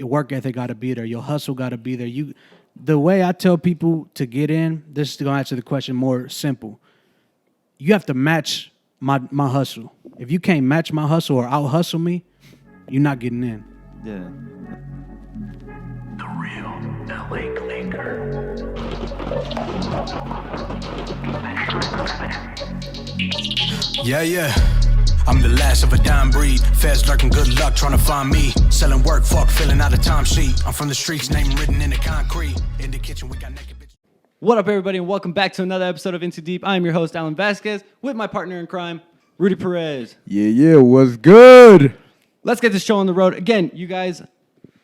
work ethic got to be there. Your hustle got to be there. The way I tell people to get in, this is going to answer the question more simple. You have to match my hustle. If you can't match my hustle or out hustle me, you're not getting in. Yeah. The real LA Clinker. Yeah. I'm the last of a dying breed. Feds lurking, good luck trying to find me. Selling work, fuck, filling out a time sheet. I'm from the streets, name written in the concrete. In the kitchen, we got naked bitches. What up, everybody, and welcome back to another episode of Into Deep. I'm your host, Alan Vasquez, with my partner in crime, Rudy Perez. Yeah, what's good? Let's get this show on the road. Again, you guys,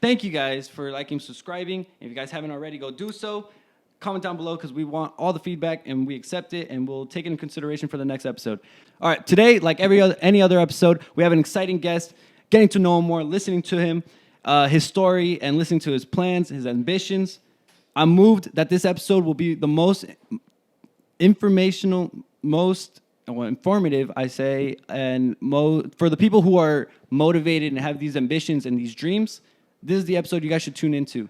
thank you guys for liking, subscribing. If you guys haven't already, go do so. Comment down below because we want all the feedback and we accept it and we'll take it into consideration for the next episode. All right, today, like any other episode, we have an exciting guest, getting to know him more, listening to him, his story, and listening to his plans, his ambitions. I'm moved that this episode will be the most informative, I say, and for the people who are motivated and have these ambitions and these dreams. This is the episode you guys should tune into.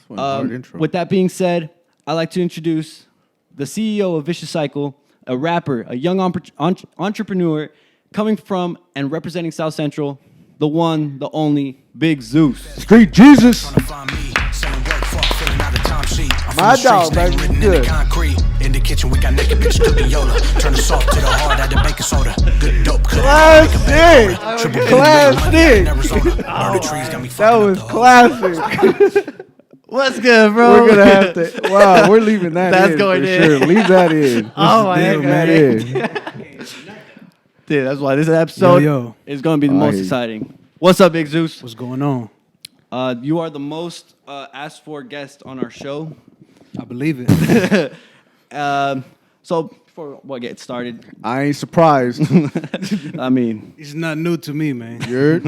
With that being said, I'd like to introduce the CEO of Vicious Cycle, a rapper, a young entrepreneur, coming from and representing South Central, the one, the only, Big Zeus. Street Jesus. My dog, baby, good. In the kitchen, we got naked bitches cooking Yola. Turn the soft to the hard, add the baking soda. Good dope, Classic. That was classic. What's good, bro? We're gonna have to. Wow, we're leaving that. That's in going for in. Sure. Leave that in. Oh my Leave that in. Dude, that's why this episode Yo. is going to be the I most hear you. exciting. What's up, Big Zeus? What's going on? You are the most asked for guest on our show. I believe it. So before we get started, I ain't surprised. I mean, It's nothing new to me, man. You're.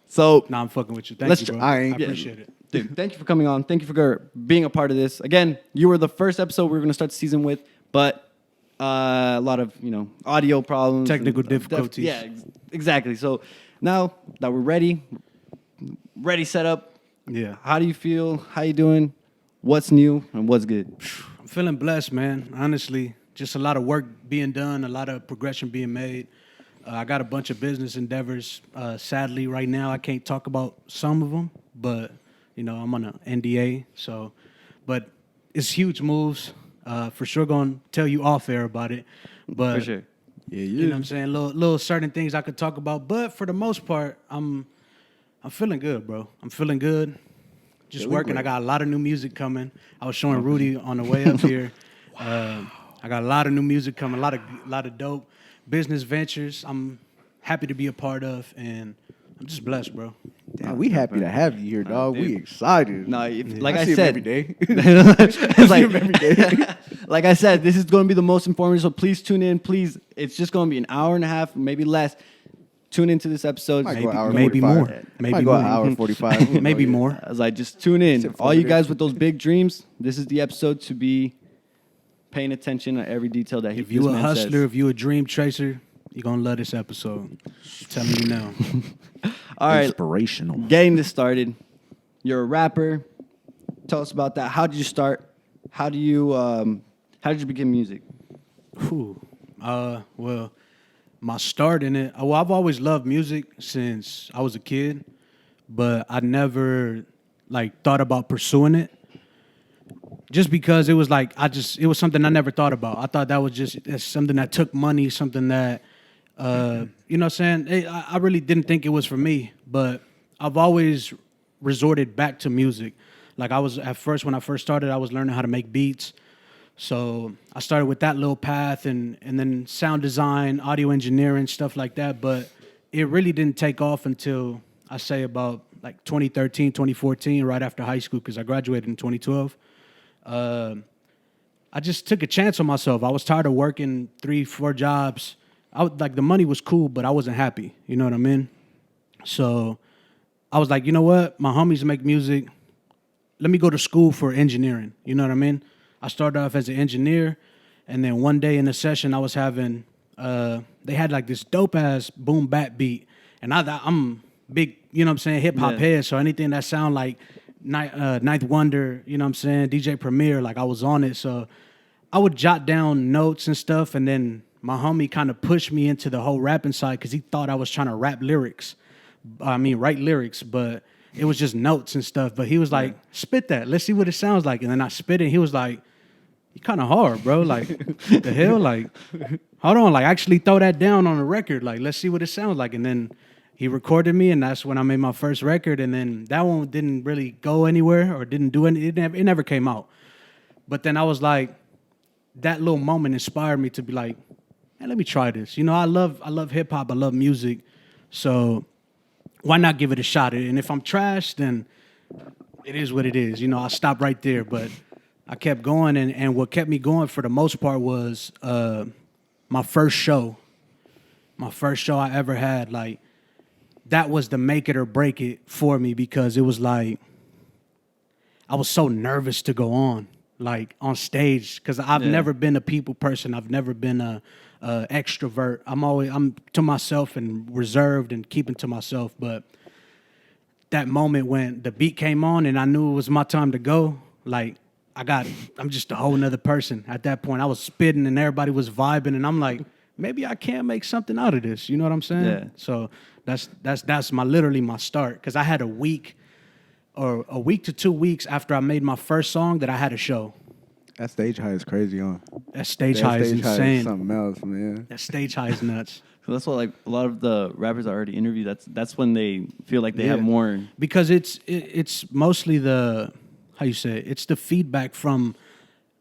so Nah, I'm fucking with you. Let's Thank you, tr- bro. I I ain't- appreciate it. dude, thank you for coming on. Thank you for being a part of this. Again, you were the first episode we were going to start the season with, but a lot of audio problems, Technical and difficulties. Exactly. So now that we're ready, set up. Yeah. How do you feel? How you doing? What's new and what's good? I'm feeling blessed, man. Honestly, just a lot of work being done, a lot of progression being made. I got a bunch of business endeavors. Sadly, right now, I can't talk about some of them, but, I'm on an NDA. So, but it's huge moves. For sure going to tell you off air about it. But, For sure. Yeah, you know what I'm saying? Little certain things I could talk about. But for the most part, I'm feeling good, bro. I'm feeling good. Just working. I got a lot of new music coming. I was showing Rudy on the way up here. I got a lot of new music coming, a lot of dope business ventures I'm happy to be a part of, and I'm just blessed, bro. Damn, we happy to have you here, dog. dude. We excited. No, like I see him said, every day. It's like, every day. like I said, this is going to be the most informative. So please tune in. Please, it's just going to be an hour and a half, maybe less. Tune into this episode. Might go an hour maybe 45. more. Might Maybe go an more. hour 45. Who Maybe knows? more. I was like, just tune in. Except for All you the guys day. with those big dreams, this is the episode to be paying attention to every detail that If this you a man hustler, says. if you a dream chaser, you're going to love this episode. I'm telling you now. All right, Inspirational. getting this started. You're a rapper. Tell us about that. How did you start? How did you begin music? Whew. Well, my start in it, I've always loved music since I was a kid, but I never thought about pursuing it. Just because it was it was something I never thought about. I thought that was that's something that took money, something that, you know what I'm saying? I really didn't think it was for me, but I've always resorted back to music. Like when I first started, I was learning how to make beats. So I started with that little path and then sound design, audio engineering, stuff like that. But it really didn't take off until I say about 2013, 2014, right after high school, because I graduated in 2012. I just took a chance on myself. I was tired of working 3-4 jobs. The money was cool, but I wasn't happy. You know what I mean? So I was like, you know what? My homies make music. Let me go to school for engineering. You know what I mean? I started off as an engineer, and then one day in a session I was having, they had this dope ass boom bap beat, and I'm big you know what I'm saying, hip hop Yeah. head. So anything that sound like Ninth Wonder, you know what I'm saying, DJ Premier, like I was on it. So I would jot down notes and stuff, and then my homie kind of pushed me into the whole rapping side because he thought I was trying to write lyrics, but it was just notes and stuff. But he was like, spit that, let's see what it sounds like. And then I spit it, and he was like, you kind of hard, bro. Like, what the hell? Like, hold on, like actually throw that down on a record. Like, let's see what it sounds like. And then he recorded me, and that's when I made my first record. And then that one didn't really go anywhere or didn't do anything. It never came out. But then I was like, that little moment inspired me to be like, hey, let me try this. You know, I love hip hop. I love music. So why not give it a shot? And if I'm trash, then it is what it is. You know, I'll stop right there. But I kept going, and what kept me going for the most part was my first show. My first show I ever had. Like, that was the make it or break it for me, because it was like I was so nervous to go on, like on stage, because I've never been a people person. I've never been a extrovert. I'm to myself and reserved and keeping to myself. But that moment when the beat came on and I knew it was my time to go, like I'm just a whole nother person at that point. I was spitting and everybody was vibing, and I'm like, maybe I can make something out of this. You know what I'm saying? Yeah. So that's literally my start, because I had a week to 2 weeks after I made my first song that I had a show. That stage high is crazy, huh? That stage That high is stage high insane. something else, man. That stage high is nuts. So that's what, like, a lot of the rappers I already interviewed, that's when they feel like they have Yeah. more. Because it's mostly it's the feedback from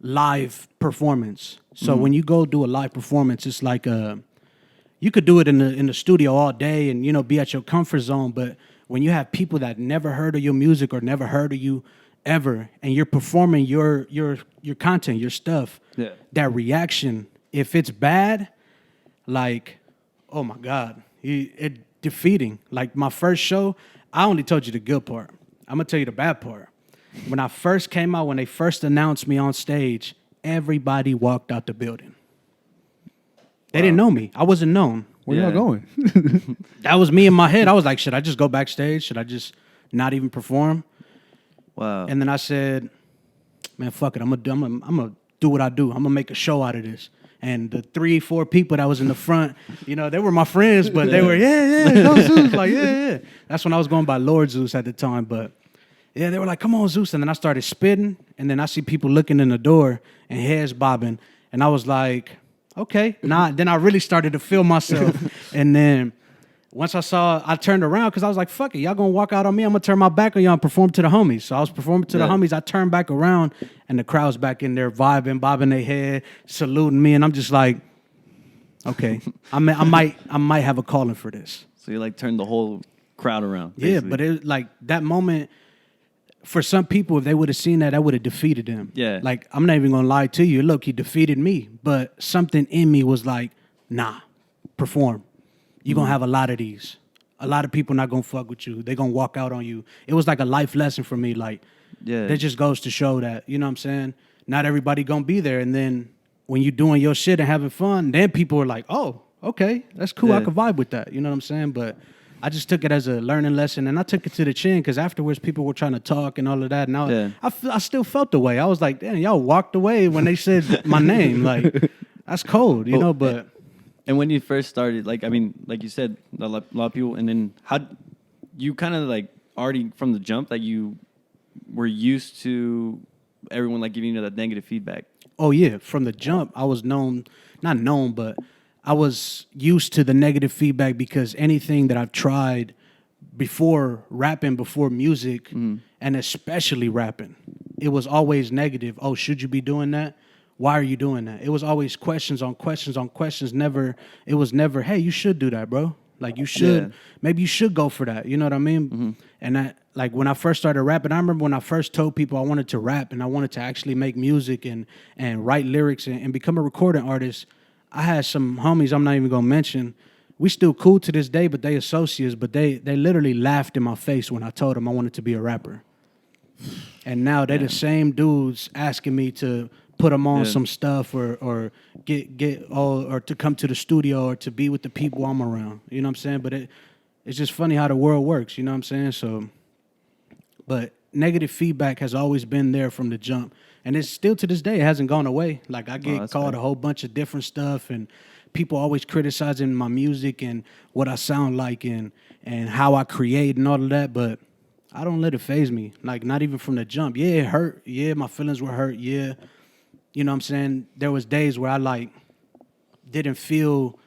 live performance. So when you go do a live performance, it's like you could do it in the studio all day and, you know, be at your comfort zone. But when you have people that never heard of your music or never heard of you ever, and you're performing your content, your stuff, that reaction, if it's bad, like, oh my God, it defeating. Like my first show, I only told you the good part. I'm gonna tell you the bad part. When I first came out, when they first announced me on stage, everybody walked out the building. They didn't know me. I wasn't known. Where y'all going? That was me in my head. I was like, should I just go backstage? Should I just not even perform? Wow. And then I said, man, fuck it. I'm gonna do what I do. I'm gonna make a show out of this. And the 3-4 people that was in the front, you know, they were my friends, but they were, go Zeus. Like, yeah. That's when I was going by Lord Zeus at the time. But yeah, they were like, come on, Zeus. And then I started spitting. And then I see people looking in the door and heads bobbing. And I was like, okay. Then I really started to feel myself. And then once I turned around, because I was like, fuck it, y'all gonna walk out on me, I'm gonna turn my back on y'all and perform to the homies. So I was performing to the homies, I turned back around, and the crowd's back in there vibing, bobbing their head, saluting me, and I'm just like, okay, I might have a calling for this. So you like turned the whole crowd around. Yeah, basically. but it like that moment, for some people, if they would have seen that would have defeated them. Yeah. Like, I'm not even gonna lie to you, look, he defeated me, but something in me was like, nah, perform. You're going to have a lot of these. A lot of people not going to fuck with you. They're going to walk out on you. It was like a life lesson for me. Like, that just goes to show that, you know what I'm saying? Not everybody going to be there. And then when you're doing your shit and having fun, then people are like, oh, okay, that's cool. I can vibe with that. You know what I'm saying? But I just took it as a learning lesson, and I took it to the chin, because afterwards people were trying to talk and all of that. And I still felt the way. I was like, damn, y'all walked away when they said my name. Like, that's cold, you know, but... And when you first started, like, I mean, like you said, a lot of people, and then how you kind of like already from the jump that you were used to everyone like giving you that negative feedback. Oh yeah, from the jump, I was not known, but I was used to the negative feedback, because anything that I've tried before rapping, before music, and especially rapping, it was always negative. Oh, should you be doing that? Why are you doing that? It was always questions on questions on questions. It was never, hey, you should do that, bro. Like, you should, maybe you should go for that. You know what I mean? Mm-hmm. And that, like, when I first started rapping, I remember when I first told people I wanted to rap and I wanted to actually make music and write lyrics and become a recording artist. I had some homies I'm not even going to mention. We still cool to this day, but they associates, but they literally laughed in my face when I told them I wanted to be a rapper. And now they're the same dudes asking me to put them on some stuff or get or to come to the studio or to be with the people I'm around. You know what I'm saying? But it's just funny how the world works, you know what I'm saying? So, but negative feedback has always been there from the jump. And it's still to this day, it hasn't gone away. Like I get called a whole bunch of different stuff, and people always criticizing my music and what I sound like and how I create and all of that. But I don't let it faze me. Like not even from the jump. Yeah, it hurt. Yeah, my feelings were hurt. Yeah. You know what I'm saying? There was days where I like didn't feel,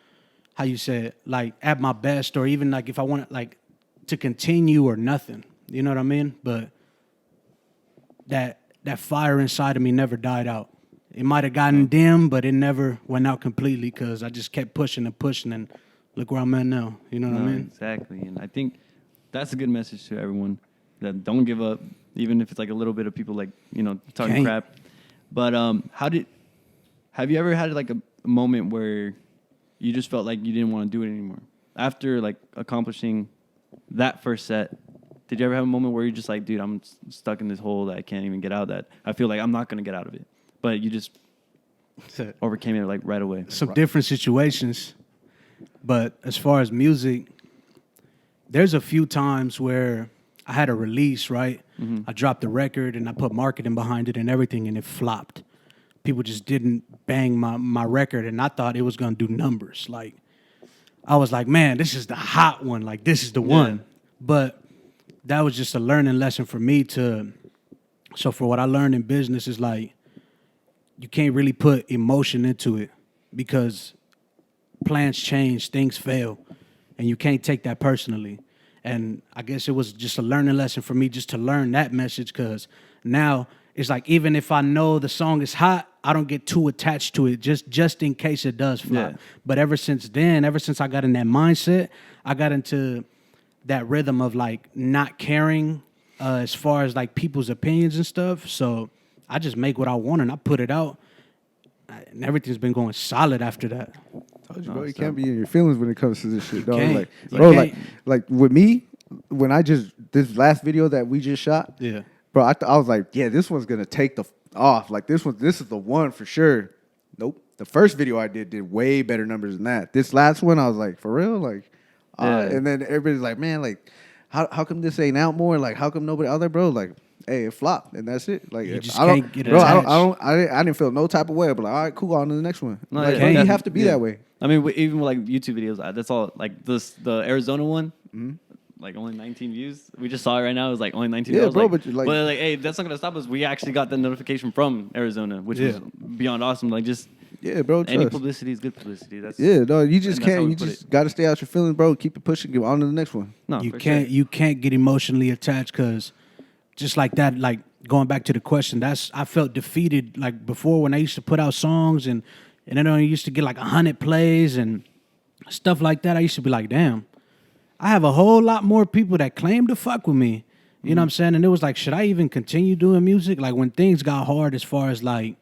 how you said, like at my best, or even like if I wanted like to continue or nothing. You know what I mean? But that fire inside of me never died out. It might have gotten dim, but it never went out completely because I just kept pushing and pushing, and look where I'm at now. You know what I mean? Exactly. And I think that's a good message to everyone, that don't give up, even if it's like a little bit of people like, you know, talking crap. But have you ever had like a moment where you just felt like you didn't want to do it anymore? After like accomplishing that first set, did you ever have a moment where you're just like, dude, I'm stuck in this hole that I can't even get out of, that I feel like I'm not going to get out of it? But you just overcame it like right away. Some different situations. But as far as music, there's a few times where I had a release, right? Mm-hmm. I dropped the record and I put marketing behind it and everything, and it flopped. People just didn't bang my record, and I thought it was going to do numbers. Like, I was like, man, this is the hot one. Like, this is the one. But that was just a learning lesson for me so for what I learned in business is like, you can't really put emotion into it because plans change, things fail, and you can't take that personally. And I guess it was just a learning lesson for me just to learn that message, because now it's like, even if I know the song is hot, I don't get too attached to it just in case it does flop. Yeah. But ever since I got in that mindset, I got into that rhythm of like not caring as far as like people's opinions and stuff. So I just make what I want and I put it out, and everything's been going solid after that. Told you, bro, you can't be in your feelings when it comes to this shit, dog. Like with me, when this last video that we just shot, yeah, bro, I was like, yeah, this one's gonna take the off. Like this is the one for sure. Nope. The first video I did way better numbers than that. This last one, I was like, for real, like, and then everybody's like, man, like, how come this ain't out more? Like, how come nobody out there, bro? Like, hey, it flopped, and that's it. Like, you just can't get attached. I didn't feel no type of way. But like, all right, cool, on to the next one. No, like, bro, you have to be that way. I mean, even with like YouTube videos, that's all. Like the Arizona one, like only 19 views. We just saw it right now. It was like only 19 views. Yeah, bro, but like, hey, that's not gonna stop us. We actually got the notification from Arizona, which was beyond awesome. Like, just bro, any publicity is good publicity. That's no, you just can't. You just got to stay out your feelings, bro. Keep it pushing. Get on to the next one. No, you can't. Sure. You can't get emotionally attached, because just like that, like going back to the question, I felt defeated. Like before, when I used to put out songs and then I used to get like 100 plays and stuff like that, I used to be like, damn, I have a whole lot more people that claim to fuck with me. You know what I'm saying? And it was like, should I even continue doing music? Like when things got hard, as far as like,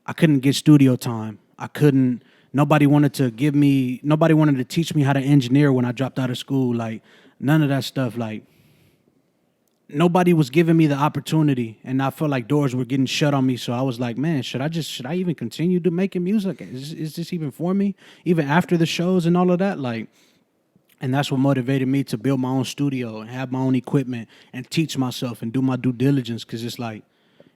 I couldn't get studio time. Nobody wanted to teach me how to engineer when I dropped out of school. Like none of that stuff. Like nobody was giving me the opportunity, and I felt like doors were getting shut on me. So I was like, man, should I even continue to making music? Is this even for me? Even after the shows and all of that? Like, and that's what motivated me to build my own studio and have my own equipment and teach myself and do my due diligence, because it's like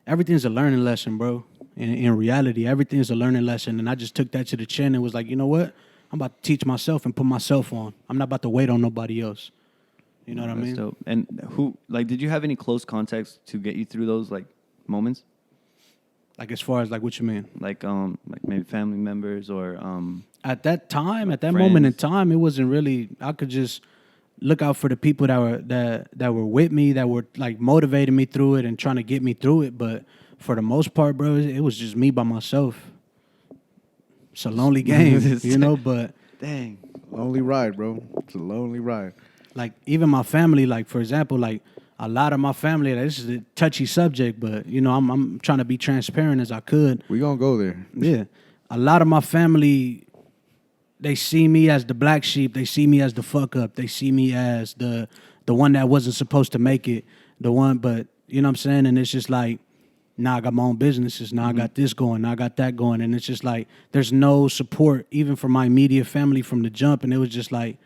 everything's a learning lesson, bro. In reality, everything's a learning lesson, and I just took that to the chin and was like, you know what? I'm about to teach myself and put myself on. I'm not about to wait on nobody else. You know what I mean? Dope. And did you have any close contacts to get you through those like moments? Like as far as like what you mean? Like maybe family members or at that time, at that friends. moment in time, it wasn't really. I could just look out for the people that were with me, that were like motivating me through it and trying to get me through it. But for the most part, bro, it was just me by myself. It's a lonely game, you know. But dang, lonely ride, bro. It's a lonely ride. Like even my family, like for example, like a lot of my family, this is a touchy subject, but you know, I'm trying to be transparent as I could. We gonna go there. Yeah. A lot of my family, they see me as the black sheep. They see me as the fuck up. They see me as the one that wasn't supposed to make it. But you know what I'm saying? And it's just like, now I got my own businesses. Now I got this going. Now I got that going. And it's just like, there's no support even for my immediate family from the jump. And it was just like,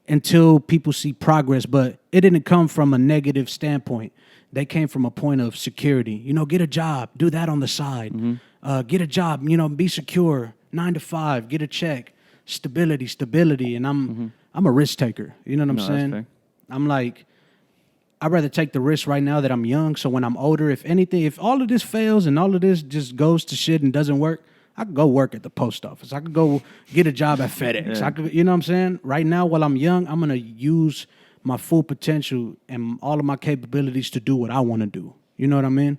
until people see progress, but it didn't come from a negative standpoint. They came from a point of security. You know, get a job, do that on the side. Get a job, you know, be secure, 9 to 5, get a check, stability. And I'm a risk taker. You know what I'm No, that's saying? fair. I'm like, I'd rather take the risk right now that I'm young. So when I'm older, if anything, if all of this fails and all of this just goes to shit and doesn't work, I could go work at the post office. I could go get a job at FedEx. Yeah. I could, you know what I'm saying? Right now, while I'm young, I'm gonna use my full potential and all of my capabilities to do what I want to do. You know what I mean?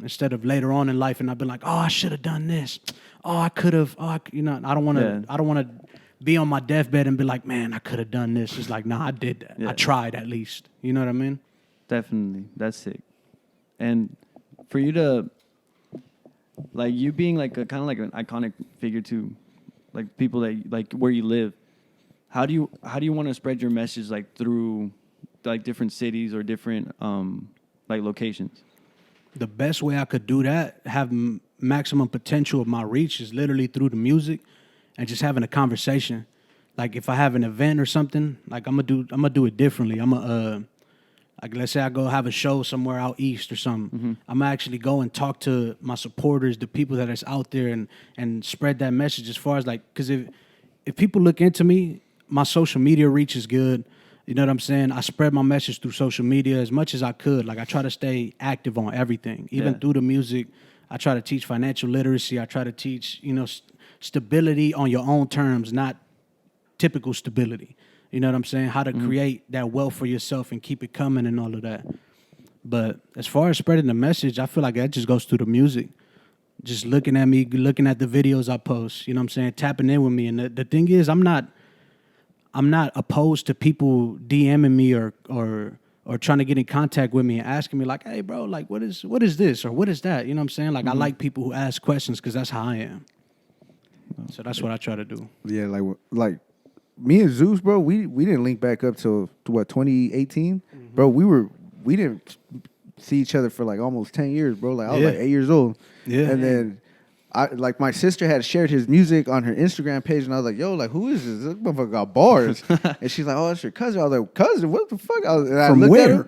Instead of later on in life, and I've been like, oh, I should have done this. Oh, I could have. Oh, you know, I don't want to. Yeah. I don't want to be on my deathbed and be like, man, I could have done this. It's like, nah, I did that. Yeah. I tried at least. You know what I mean? Definitely. That's sick. And for you to, like, you being like a kind of like an iconic figure too, like people that like where you live, how do you want to spread your message like through like different cities or different like locations? The best way I could do that, have maximum potential of my reach, is literally through the music and just having a conversation. Like if I have an event or something, like I'm gonna do it differently. Like let's say I go have a show somewhere out east or something. I'm gonna actually go and talk to my supporters, the people that is out there, and spread that message. As far as like, because if people look into me, my social media reach is good. You know what I'm saying? I spread my message through social media as much as I could. Like I try to stay active on everything, even through the music. I try to teach financial literacy. I try to teach, you know, stability on your own terms, not typical stability. You know what I'm saying? How to create that wealth for yourself and keep it coming and all of that. But as far as spreading the message, I feel like that just goes through the music. Just looking at me, looking at the videos I post, you know what I'm saying? Tapping in with me. And the thing is, I'm not opposed to people DMing me or trying to get in contact with me and asking me like, hey, bro, like, what is this or what is that? You know what I'm saying? Like, I like people who ask questions because that's how I am. So that's what I try to do. Yeah, like me and Zeus, bro, we didn't link back up till what 2018, bro. We didn't see each other for like almost 10 years, bro. Like I was like 8 years old, and then my sister had shared his music on her Instagram page, and I was like, yo, like who is this? This motherfucker got bars, and she's like, oh, that's your cousin. I was like, cousin, what the fuck? From where?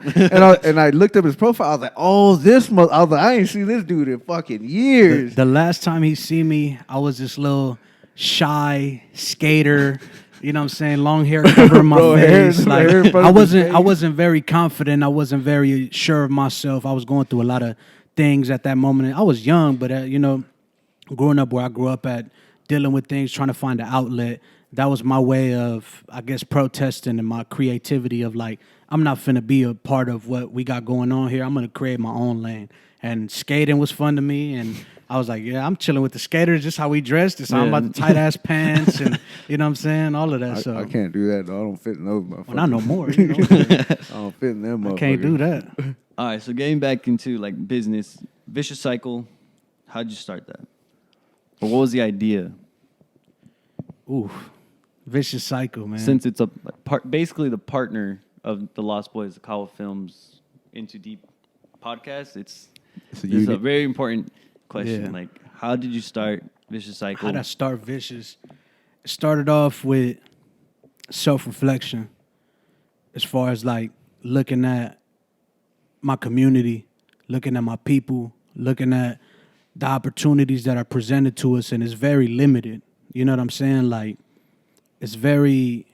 And I looked up his profile. I was like, oh, I was like, I ain't seen this dude in fucking years. The last time he see me, I was this little shy skater. You know what I'm saying? Long hair covering my face. I wasn't very confident. I wasn't very sure of myself. I was going through a lot of things at that moment. I was young, but you know, growing up where I grew up at, dealing with things, trying to find an outlet, that was my way of, I guess, protesting and my creativity of like, I'm not finna be a part of what we got going on here. I'm gonna create my own lane. And skating was fun to me, and I was like, yeah, I'm chilling with the skaters, just how we dressed. It's how I'm about the tight-ass pants and, you know what I'm saying, all of that. So I can't do that, though. I don't fit in those motherfuckers. Well, not no more. You know? I don't fit in them motherfuckers. I can't do that. All right, so getting back into like business, Vicious Cycle, how'd you start that? Or what was the idea? Ooh, Vicious Cycle, man. Since it's basically the partner of the Lost Boys, AKAWA Films Into Deep podcast, it's a very important question. Yeah. Like, how did you start Vicious Cycle? How did I start Vicious? It started off with self-reflection as far as like looking at my community, looking at my people, looking at the opportunities that are presented to us, and it's very limited. You know what I'm saying? Like, it's very,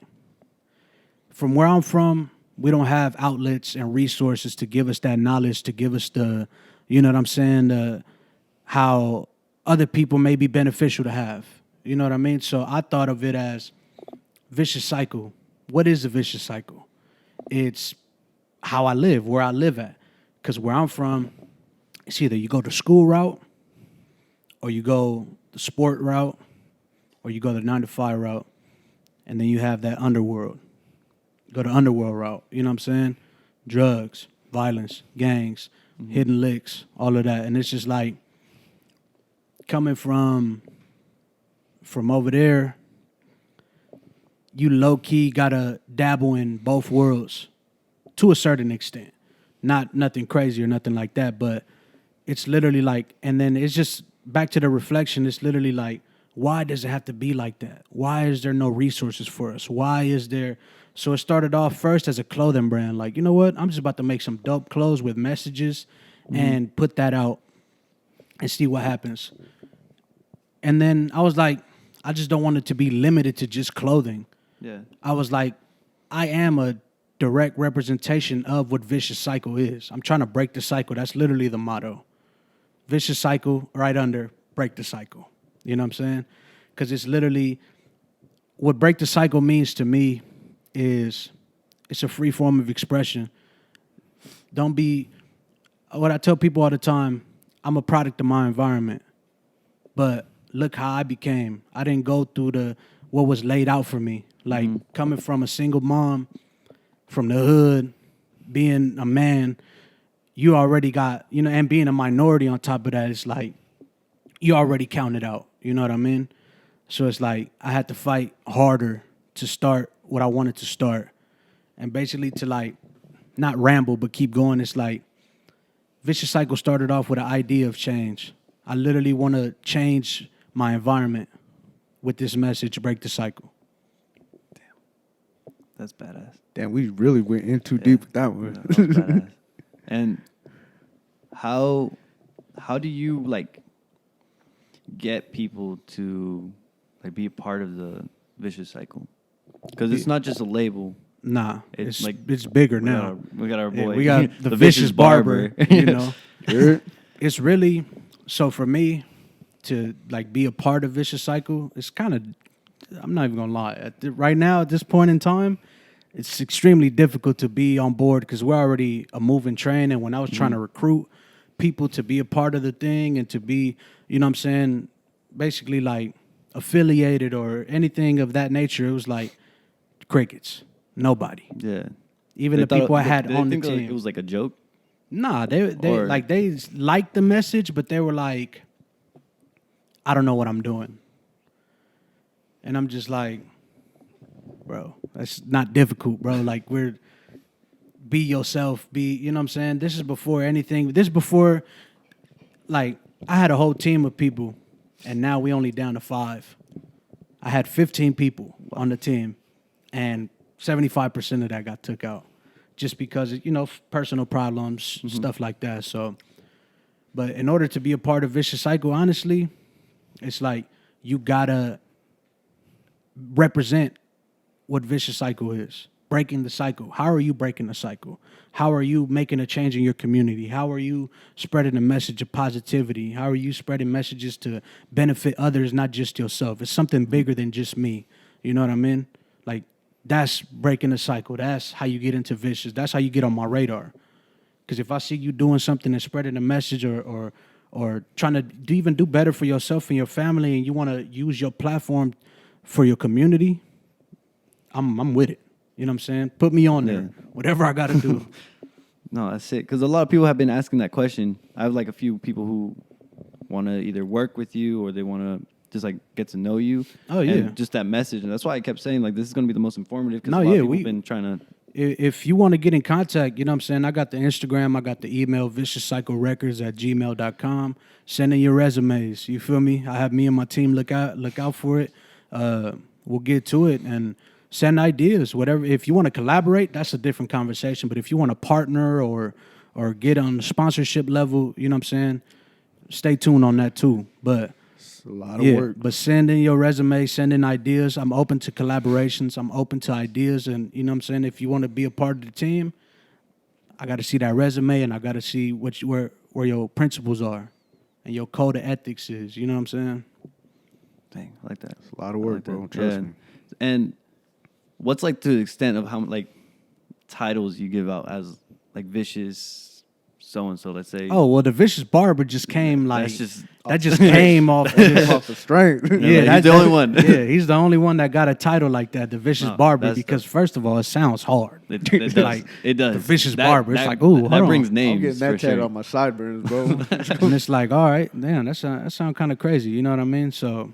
from where I'm from, we don't have outlets and resources to give us that knowledge, to give us the, you know what I'm saying, how other people may be beneficial to have. You know what I mean? So I thought of it as vicious cycle. What is a vicious cycle? It's how I live, where I live at. Because where I'm from, it's either you go the school route, or you go the sport route, or you go the 9-to-5 route, and then you have that underworld. Go the underworld route, you know what I'm saying? Drugs, violence, gangs, hidden licks, all of that. And it's just like coming from over there, you low-key gotta dabble in both worlds to a certain extent. Nothing crazy or nothing like that, but it's literally like, and then it's just back to the reflection, it's literally like why does it have to be like that? Why is there no resources for us? Why is there? So it started off first as a clothing brand. Like, you know what? I'm just about to make some dope clothes with messages and put that out and see what happens. And then I was like, I just don't want it to be limited to just clothing. Yeah. I was like, I am a direct representation of what Vicious Cycle is. I'm trying to break the cycle. That's literally the motto. Vicious Cycle, right under, break the cycle. You know what I'm saying? Because it's literally, what break the cycle means to me is it's a free form of expression. Don't be, what I tell people all the time, I'm a product of my environment. But look how I became. I didn't go through what was laid out for me. Like coming from a single mom, from the hood, being a man, you already got, and being a minority on top of that, it's like, you already counted out. You know what I mean? So it's like, I had to fight harder to start what I wanted to start. And basically to like, not ramble, but keep going. It's like, Vicious Cycle started off with an idea of change. I literally want to change my environment with this message, break the cycle. That's badass. Damn, we really went in too deep with that one. That was badass. And how do you like get people to like be a part of the Vicious Cycle? Because it's not just a label. Nah, It's it's bigger now. We got our boy. We got the Vicious Barber. It's really, so for me to like be a part of Vicious Cycle, it's kind of, I'm not even gonna lie. Right now, at this point in time, it's extremely difficult to be on board because we're already a moving train. And when I was trying to recruit people to be a part of the thing and to be, you know what I'm saying, basically like affiliated or anything of that nature, it was like crickets. Nobody. Yeah. Even the people I had on the team. It was like a joke. Nah, they liked the message, but they were like, I don't know what I'm doing. And I'm just like, bro, that's not difficult, bro. Like, be yourself, you know what I'm saying? This is before anything. This is before, like, I had a whole team of people, and now we only down to 5. I had 15 people on the team, and 75% of that got took out just because, personal problems, stuff like that. So, but in order to be a part of Vicious Cycle, honestly, it's like you gotta represent what Vicious Cycle is. Breaking the cycle. How are you breaking the cycle? How are you making a change in your community? How are you spreading a message of positivity? How are you spreading messages to benefit others, not just yourself? It's something bigger than just me. You know what I mean? Like, that's breaking the cycle. That's how you get into Vicious. That's how you get on my radar. Because if I see you doing something and spreading a message or trying to even do better for yourself and your family, and you want to use your platform for your community, I'm with it. You know what I'm saying? Put me on there. Whatever I got to do. No, that's it. Because a lot of people have been asking that question. I have like a few people who want to either work with you or they want to just like get to know you. Oh, yeah. And just that message. And that's why I kept saying like this is going to be the most informative because No, a lot yeah, of people have been trying to. If you want to get in contact, you know what I'm saying? I got the Instagram, I got the email, viciouscyclerecords@gmail.com. Send in your resumes. You feel me? I have me and my team look out for it. We'll get to it and send ideas, whatever. If you want to collaborate, that's a different conversation. But if you want to partner or get on the sponsorship level, you know what I'm saying? Stay tuned on that too. But It's a lot of work. But send in your resume, send in ideas. I'm open to collaborations. I'm open to ideas. And you know what I'm saying? If you want to be a part of the team, I got to see that resume and I got to see where your principles are and your code of ethics is. You know what I'm saying? Dang, I like that. It's a lot of work, like bro. that. Trust me. And what's like to the extent of how like titles you give out as like Vicious so and so? Let's say. Oh well, the Vicious Barber just came like That's that just came off. Off the strength. Yeah, he's the only one. Yeah, he's the only one that got a title like that, the Vicious Barber, that's because first of all, it sounds hard. It does. Like, it does. The Vicious Barber. It's like, ooh, hold that on. brings I'm names. getting that for tatted sure. on my sideburns, bro. And it's like, all right, damn, that sound kind of crazy. You know what I mean? So,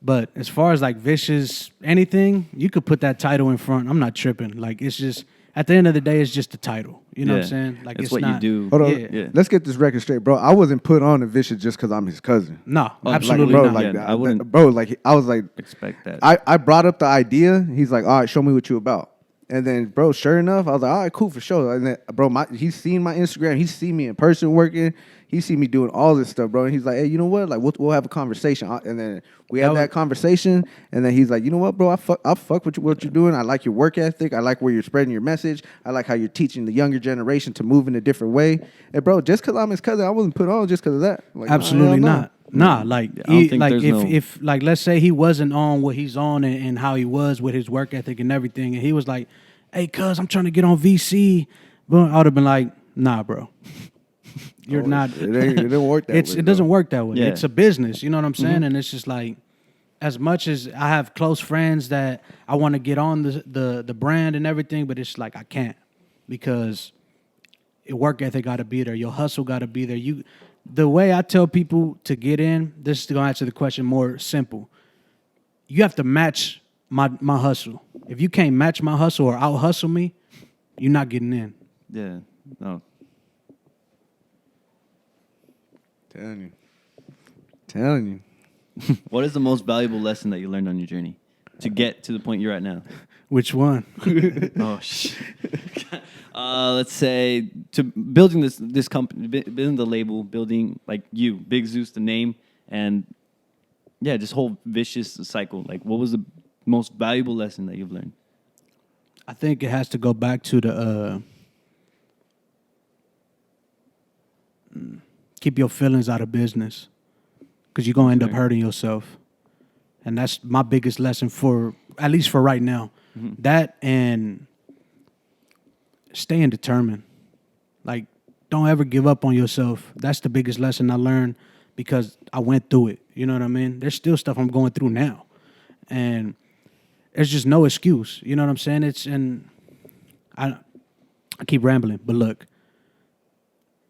but as far as like Vicious anything, you could put that title in front. I'm not tripping. Like, it's just at the end of the day, it's just a title. You know what I'm Yeah. saying? Like It's it's what you not, do. Hold on. Yeah. Yeah. Let's get this record straight, bro. I wasn't put on to Vicious just because I'm his cousin. No, Oh, absolutely bro, not. like Yeah, I wouldn't- bro, like I was like, Expect that. I brought up the idea. He's like, all right, show me what you about. And then, bro, sure enough, I was like, all right, cool, for sure. And then, bro, he's seen my Instagram. He's seen me in person working. He's seen me doing all this stuff, bro. And he's like, hey, you know what? Like, we'll have a conversation. And then we had that conversation. And then he's like, you know what, bro? I fuck with what you're doing. I like your work ethic. I like where you're spreading your message. I like how you're teaching the younger generation to move in a different way. And, bro, just because I'm his cousin, I wasn't put on just because of that. Like, Absolutely nah, hell no. not. Nah, like I don't think like there's if like let's say he wasn't on what he's on and how he was with his work ethic and everything, and he was like, "Hey, cuz I'm trying to get on VC," but I would have been like, "Nah, bro, you're not." It didn't work that way. It doesn't work that way. Yeah. It's a business. You know what I'm saying? And it's just like, as much as I have close friends that I want to get on the brand and everything, but it's like I can't because your work ethic got to be there. Your hustle got to be there. The way I tell people to get in, this is going to answer the question more simple. You have to match my hustle. If you can't match my hustle or out hustle me, you're not getting in. Yeah. No. Telling you. What is the most valuable lesson that you learned on your journey to get to the point you're at now? Which one? Oh shit. Let's say to building this company, building the label, building like you, Big Zeus, the name, and yeah, this whole vicious cycle. Like, what was the most valuable lesson that you've learned? I think it has to go back to the keep your feelings out of business because you're gonna end up hurting yourself, and that's my biggest lesson for at least for right now. That and staying determined. Like, don't ever give up on yourself. That's the biggest lesson I learned because I went through it. You know what I mean? There's still stuff I'm going through now, and there's just no excuse. You know what I'm saying? I keep rambling, but look.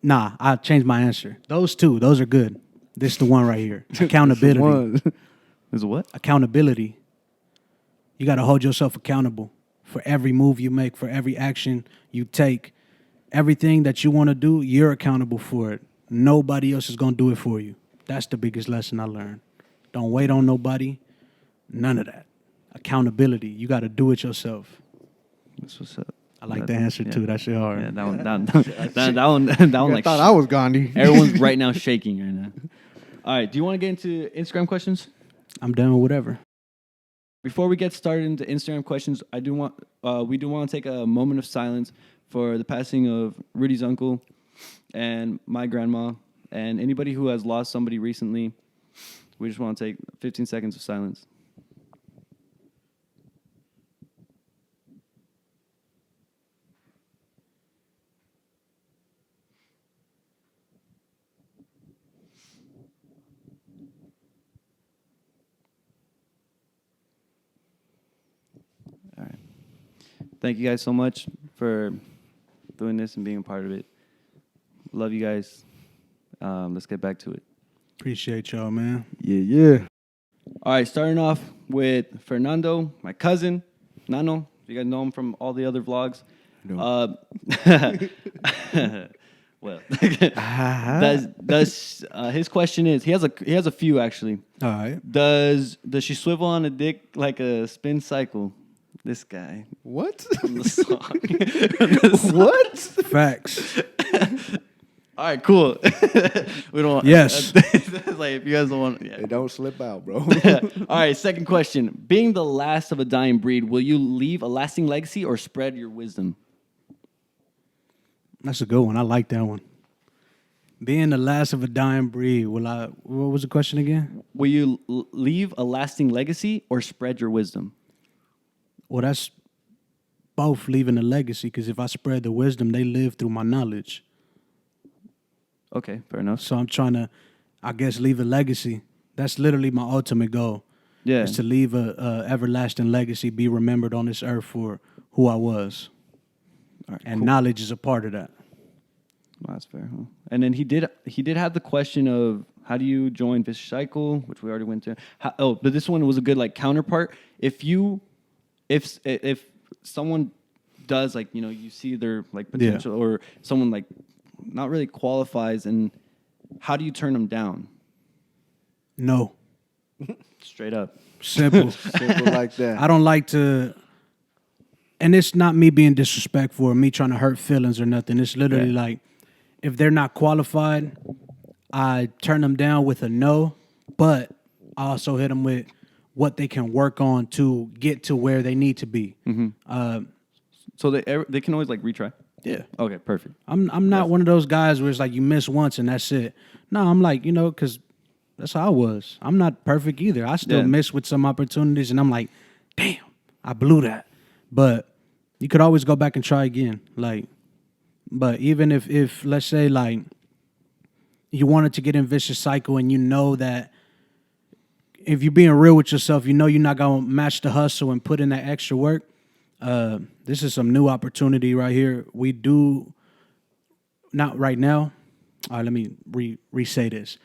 Nah, I changed my answer. Those are good. This is the one right here. Accountability. Is what? Accountability. You got to hold yourself accountable for every move you make, for every action you take. Everything that you want to do, you're accountable for it. Nobody else is going to do it for you. That's the biggest lesson I learned. Don't wait on nobody. None of that. Accountability. You got to do it yourself. That's what's up. I like the answer too. That shit hard. Yeah, that one I like thought I was Gandhi. everyone's right now shaking right now. All right, do you want to get into Instagram questions? I'm done with whatever. Before we get started into Instagram questions, we do want to take a moment of silence for the passing of Rudy's uncle and my grandma and anybody who has lost somebody recently. We just want to take 15 seconds of silence. All right. Thank you guys so much for doing this and being a part of it. Love you guys. Let's get back to it. Appreciate y'all, man. Yeah. All right, starting off with Fernando, my cousin, Nano. You guys know him from all the other vlogs. No. Well, does his question is he has a few actually. All right. Does she swivel on a dick like a spin cycle? This guy What? from the song. What? Facts. All right, cool. We don't want. Yes. Like if you guys don't want. Yeah. Hey, don't slip out, bro. All right, second question. Being the last of a dying breed, will you leave a lasting legacy or spread your wisdom? That's a good one. I like that one. Being the last of a dying breed, what was the question again? Will you leave a lasting legacy or spread your wisdom? Well, that's both leaving a legacy, because if I spread the wisdom, they live through my knowledge. Okay, fair enough. So I'm trying to, I guess, leave a legacy. That's literally my ultimate goal. Yeah. Is to leave a everlasting legacy, be remembered on this earth for who I was. All right, And cool. knowledge is a part of that. Well, that's fair. Huh? And then he did have the question of how do you join Vicious Cycle, which we already went to. But this one was a good like counterpart. If someone does, like, you know, you see their like potential, or someone like not really qualifies, and how do you turn them down? No. Straight up. Simple. Simple like that. I don't like to, and it's not me being disrespectful or me trying to hurt feelings or nothing. It's literally like, if they're not qualified, I turn them down with a no, but I also hit them with what they can work on to get to where they need to be. So they can always like retry. Yeah. Okay, perfect. I'm not one of those guys where it's like you miss once and that's it. No, I'm like, you know, because that's how I was. I'm not perfect either. I still miss with some opportunities, and I'm like, damn, I blew that. But you could always go back and try again. Like, but even if let's say like you wanted to get in vicious cycle and you know that if you're being real with yourself, you know you're not going to match the hustle and put in that extra work. This is some new opportunity right here. We do, not right now. All right, let me re-say this.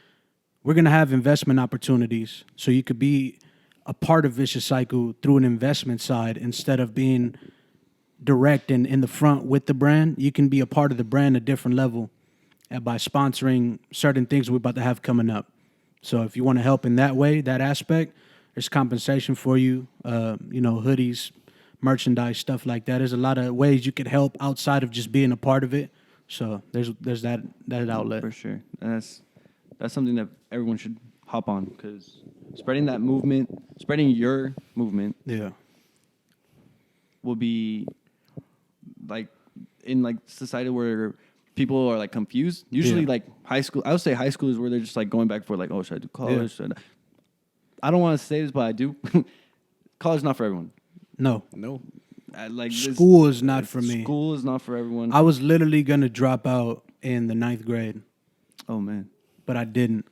We're going to have investment opportunities, so you could be a part of Vicious Cycle through an investment side instead of being direct and in the front with the brand. You can be a part of the brand at a different level by sponsoring certain things we're about to have coming up. So if you want to help in that way, that aspect, there's compensation for you, you know, hoodies, merchandise, stuff like that. There's a lot of ways you could help outside of just being a part of it. So there's that outlet. For sure. And that's something that everyone should hop on, because spreading that movement, spreading your movement will be like in like society where people are like confused. Usually like high school, I would say high school is where they're just like going back for like, oh, should I do college? Should I don't want to say this, but I do. College is not for everyone. No. Like school is not for me. School is not for everyone. I was literally going to drop out in the 9th grade. Oh, man. But I didn't.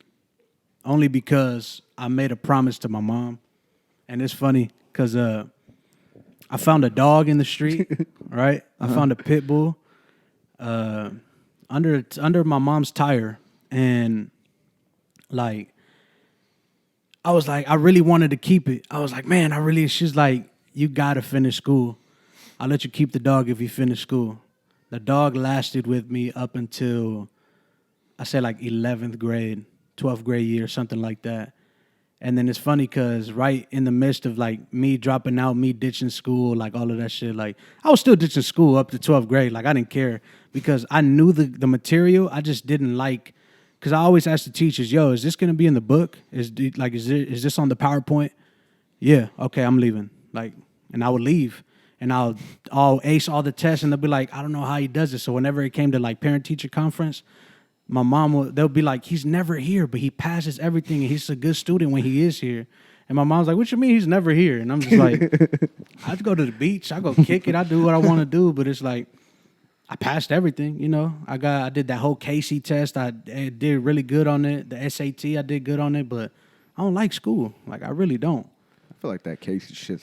Only because I made a promise to my mom. And it's funny because I found a dog in the street, right? I found a pit bull under my mom's tire. And, like, I was like, I really wanted to keep it. I was like, man, she's like, you got to finish school. I'll let you keep the dog if you finish school. The dog lasted with me up until, I say like 11th grade, 12th grade year, something like that. And then it's funny because right in the midst of like me dropping out, me ditching school, like all of that shit, like I was still ditching school up to 12th grade. Like I didn't care because I knew the material. I just didn't like, because I always ask the teachers, yo, is this going to be in the book? Is this on the PowerPoint? Yeah, okay, I'm leaving. Like, and I would leave. And I'll ace all the tests, and they'll be like, I don't know how he does it. So whenever it came to like parent-teacher conference, my mom they'll be like, he's never here, but he passes everything, and he's a good student when he is here. And my mom's like, what you mean he's never here? And I'm just like, I go to the beach, I go kick it, I do what I want to do, but it's like, I passed everything, you know. I did that whole Casey test. I did really good on it. The SAT, I did good on it, but I don't like school. Like, I really don't. I feel like that Casey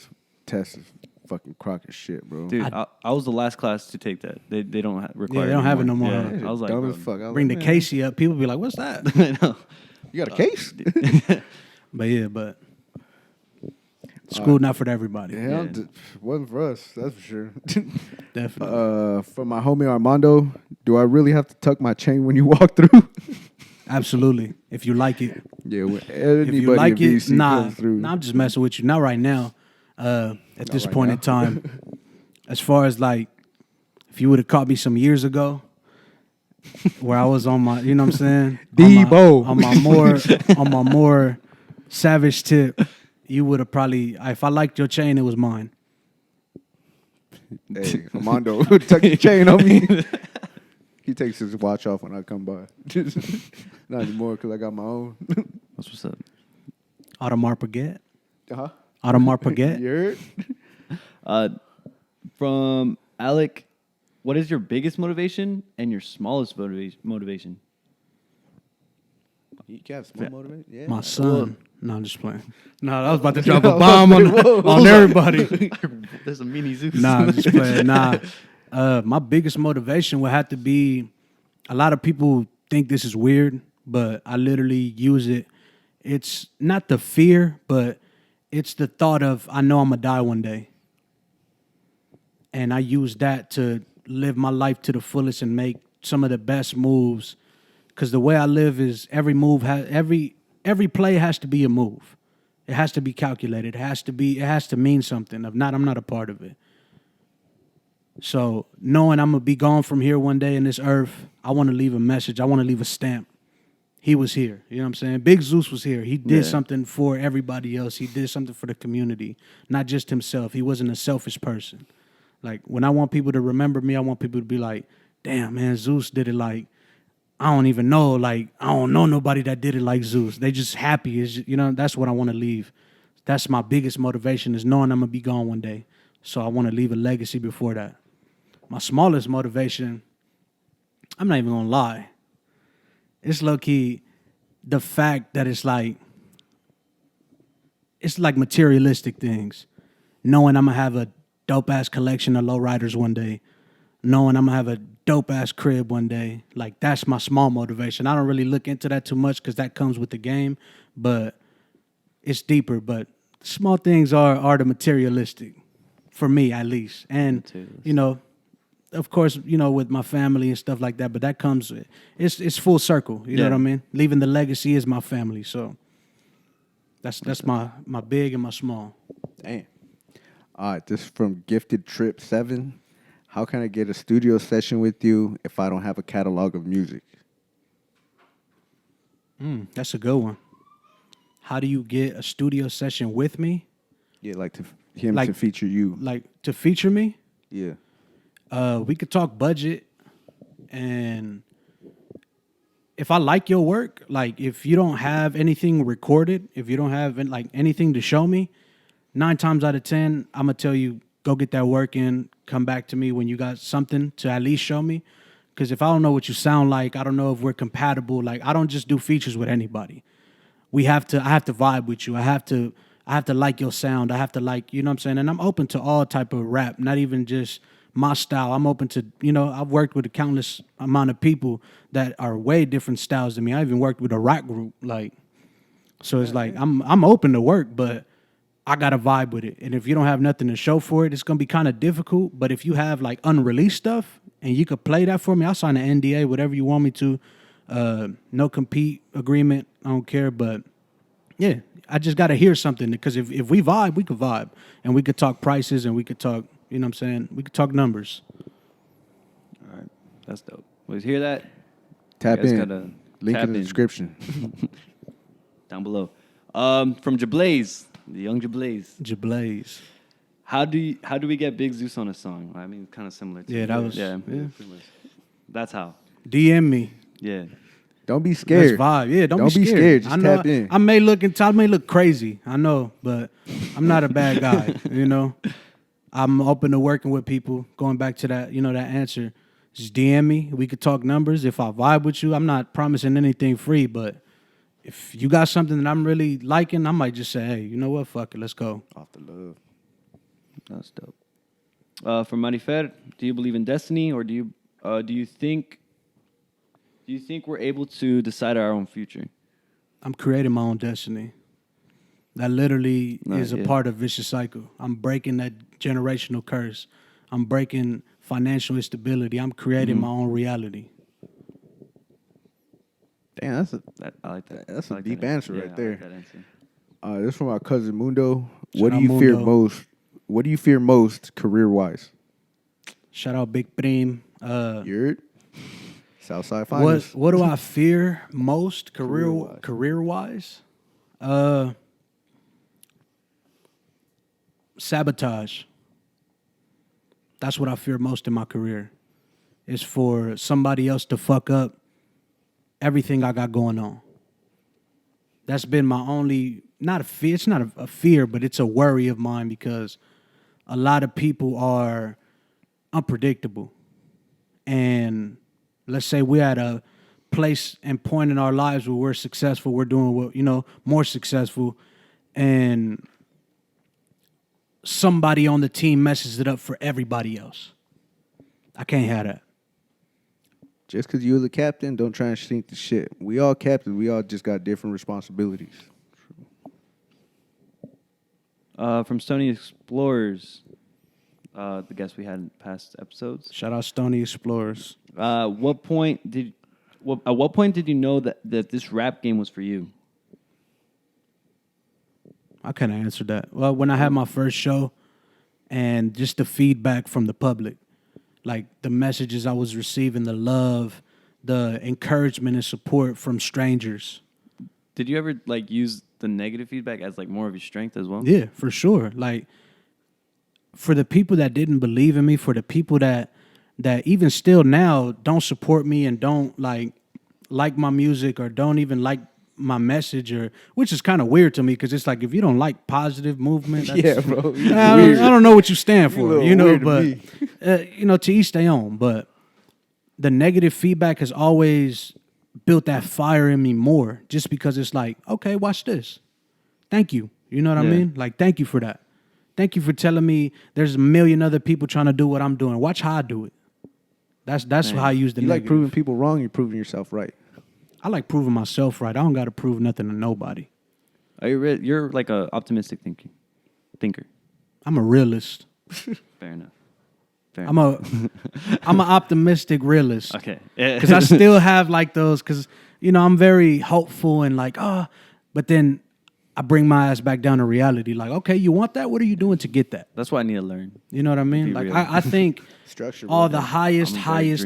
test is fucking crock of shit, bro. Dude, I was the last class to take that. They don't require. Yeah, they don't have it no more. Yeah, I was like, dumb as fuck. Bring the Casey up. People be like, what's that? I know. You got a case? But school not for everybody. Yeah, wasn't for us. That's for sure. Definitely. For my homie Armando, do I really have to tuck my chain when you walk through? Absolutely. If you like it. Yeah, when anybody If you like in it, VC comes through. nah, I'm just messing with you. Not right now. At this point in time, as far as like, if you would have caught me some years ago, where I was on my, you know what I'm saying, Debo. on my more savage tip, you would have probably, if I liked your chain, it was mine. Hey, Armando, tuck your chain on me. He takes his watch off when I come by. Not anymore because I got my own. That's what's up. Audemars Piguet. Uh-huh. Audemars Piguet. You heard? From Alec, what is your biggest motivation and your smallest motivation? You can have small motivation? Yeah. My son. No, I'm just playing. No, I was about to drop a bomb on everybody. There's a mini Zeus. Nah, I'm just playing. Nah. My biggest motivation would have to be, a lot of people think this is weird, but I literally use it. It's not the fear, but it's the thought of, I know I'm going to die one day. and I use that to live my life to the fullest and make some of the best moves. Because the way I live is every play has to be a move. It has to be calculated. It has to mean something. If not, I'm not a part of it. So knowing I'm gonna be gone from here one day in this earth, I want to leave a message. I want to leave a stamp. He was here. You know what I'm saying? Big Zeus was here. He did something for everybody else. He did something for the community, not just himself. He wasn't a selfish person. Like, when I want people to remember me, I want people to be like, damn, man, Zeus did it like, I don't even know. Like, I don't know nobody that did it like Zeus. They just happy. That's what I want to leave. That's my biggest motivation, is knowing I'm going to be gone one day. So I want to leave a legacy before that. My smallest motivation, I'm not even going to lie. It's low-key the fact that it's like materialistic things. Knowing I'm going to have a dope-ass collection of lowriders one day. Knowing I'm going to have a dope-ass crib one day. Like, that's my small motivation. I don't really look into that too much because that comes with the game. But it's deeper. But small things are the materialistic. For me, at least. And, of course, with my family and stuff like that, but that comes, it's full circle. You know what I mean? Leaving the legacy is my family. So that's my big and my small. Damn. All right, this is from Gifted Trip 7. How can I get a studio session with you if I don't have a catalog of music? That's a good one. How do you get a studio session with me? Yeah, like to feature you. Like to feature me? Yeah. We could talk budget, and if I like your work, like if you don't have anything recorded, if you don't have like anything to show me, 9 times out of 10, I'm gonna tell you, go get that work in, come back to me when you got something to at least show me. Because if I don't know what you sound like, I don't know if we're compatible. Like, I don't just do features with anybody. I have to vibe with you. I have to like your sound. I have to like, you know what I'm saying? And I'm open to all type of rap, not even just my style. I'm open to, I've worked with a countless amount of people that are way different styles than me. I even worked with a rock group, like, so it's like I'm open to work, but I gotta vibe with it. And if you don't have nothing to show for it, it's gonna be kind of difficult. But if you have like unreleased stuff and you could play that for me, I'll sign an NDA, whatever you want me to. No compete agreement, I don't care. But yeah, I just gotta hear something, because if we vibe, we could vibe, and we could talk prices, and we could talk. You know what I'm saying? We could talk numbers. All right. That's dope. Well, hear that? Tap in. Link Tap in the description. Down below. From Jablaze, the young Jablaze. Jablaze. How do we get Big Zeus on a song? I mean, kind of similar to Yeah. That's how. DM me. Yeah. Don't be scared. Let's vibe. Yeah, don't be scared. Just I know tap in. I may look crazy. I know, but I'm not a bad guy. I'm open to working with people. Going back to that, that answer. Just DM me. We could talk numbers. If I vibe with you, I'm not promising anything free, but if you got something that I'm really liking, I might just say, hey, you know what? Fuck it. Let's go. Off the love. That's dope. From Marifer, do you believe in destiny, or do you think we're able to decide our own future? I'm creating my own destiny. That literally is a part of vicious cycle. I'm breaking that generational curse. I'm breaking financial instability. I'm creating my own reality. Damn, I like that. That's I a like deep that answer Yeah, right I there. like that answer. This is from our cousin Mundo. Shout What do out you fear Mundo. most? What do you fear most career-wise? Shout out Big Prim. You're Southside Finest. What do I fear most career-wise? Sabotage. That's what I fear most in my career. Is for somebody else to fuck up everything I got going on. That's been my only, not a fear, it's not a fear, but it's a worry of mine, because a lot of people are unpredictable. And let's say we're at a place and point in our lives where we're successful, we're doing what, more successful, and somebody on the team messes it up for everybody else. I can't have that. Just because you're the captain, don't try and sink the ship. We all captains. We all just got different responsibilities. From Stony Explorers, the guests we had in past episodes. Shout out Stony Explorers. At what point did you know that this rap game was for you? I couldn't answer that. Well, when I had my first show and just the feedback from the public, like the messages I was receiving, the love, the encouragement and support from strangers. Did you ever like use the negative feedback as like more of your strength as well? Yeah, for sure. Like for the people that didn't believe in me, for the people that even still now don't support me and don't like my music or don't even like my message, or which is kind of weird to me because it's like if you don't like positive movement, that's, Yeah, bro. I don't know what you stand for, little you know. weird to But to each their own. But the negative feedback has always built that fire in me more, just because it's like, okay, watch this. Thank you. You know what I mean? Like, thank you for that. Thank you for telling me there's a million other people trying to do what I'm doing. Watch how I do it. That's how I use the You like negative. proving people wrong, you're proving yourself right. I like proving myself right. I don't got to prove nothing to nobody. You're like a optimistic thinker. I'm a realist. Fair enough. I'm an optimistic realist. Okay. Because I still have like those, because, I'm very hopeful and like, but then I bring my ass back down to reality. Like, okay, you want that? What are you doing to get that? That's what I need to learn. You know what I mean? Be Like, real. I think Structure. all the I'm a highest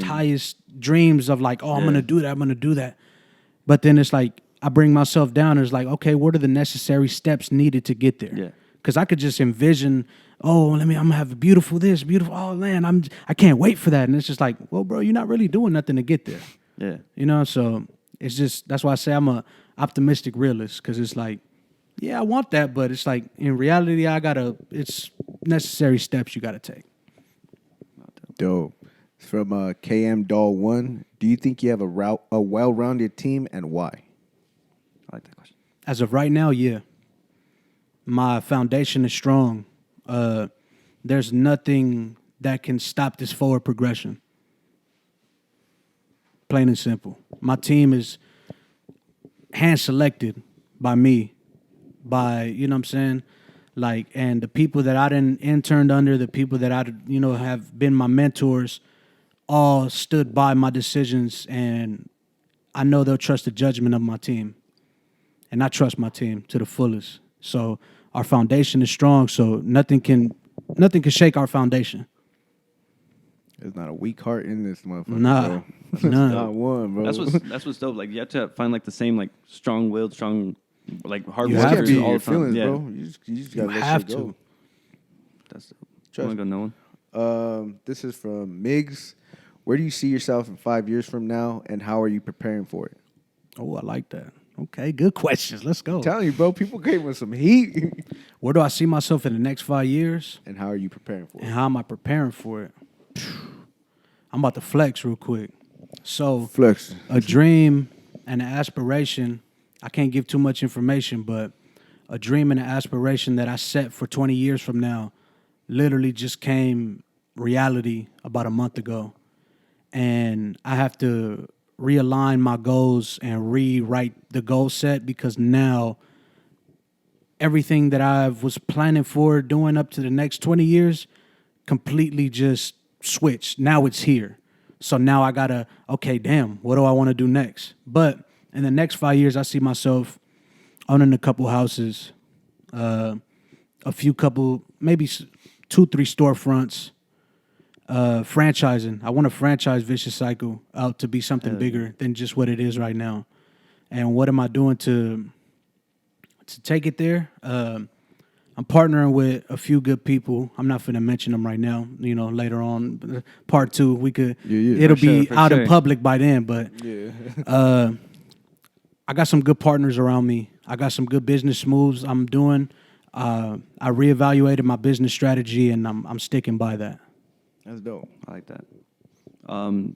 very dreams of like, I'm Yeah. going to do that, I'm going to do that. But then it's like, I bring myself down. It's like, okay, what are the necessary steps needed to get there? Yeah. Because I could just envision, I'm going to have a beautiful this, beautiful, oh man, I can't wait for that. And it's just like, well, bro, you're not really doing nothing to get there. Yeah. So it's just, that's why I say I'm a optimistic realist, because it's like, yeah, I want that, but it's like, in reality, it's necessary steps you got to take. Dope. It's from KM Doll 1. Do you think you have a well-rounded team, and why? I like that question. As of right now, yeah. My foundation is strong. There's nothing that can stop this forward progression. Plain and simple. My team is hand-selected by me, you know what I'm saying? Like, and the people that I done interned under, the people that have been my mentors, all stood by my decisions, and I know they'll trust the judgment of my team. And I trust my team to the fullest. So our foundation is strong, so nothing can shake our foundation. There's not a weak heart in this motherfucker. Nah. Bro. Nah. Not one, bro. That's what's dope. Like you have to find like the same like strong-willed, like hard You You have can't workers be in all your the time. feelings, Yeah. bro. You just gotta You let have shit go. That's dope. Trust Wanna go no one? This is from Miggs. Where do you see yourself in 5 years from now, and how are you preparing for it? Oh, I like that. Okay, good questions. Let's go. I'm telling you, bro, people came with some heat. Where do I see myself in the next 5 years? And how are you preparing for And it? how am I preparing for it? I'm about to flex real quick. So, Flex. a dream and an aspiration, I can't give too much information, but a dream and an aspiration that I set for 20 years from now literally just came reality about a month ago. And I have to realign my goals and rewrite the goal set, because now everything that I was planning for doing up to the next 20 years completely just switched. Now it's here. So now I gotta, okay, damn, what do I want to do next? But in the next 5 years, I see myself owning a couple houses, maybe 2-3 storefronts, franchising. I want to franchise Vicious Cycle out to be something bigger than just what it is right now. And what am I doing to take it there? I'm partnering with a few good people. I'm not finna mention them right now. Later on, part 2, we could. Yeah, it'll for sure, be for out sure. in public by then. But Yeah. I got some good partners around me. I got some good business moves I'm doing. I reevaluated my business strategy, and I'm sticking by that. That's dope. I like that.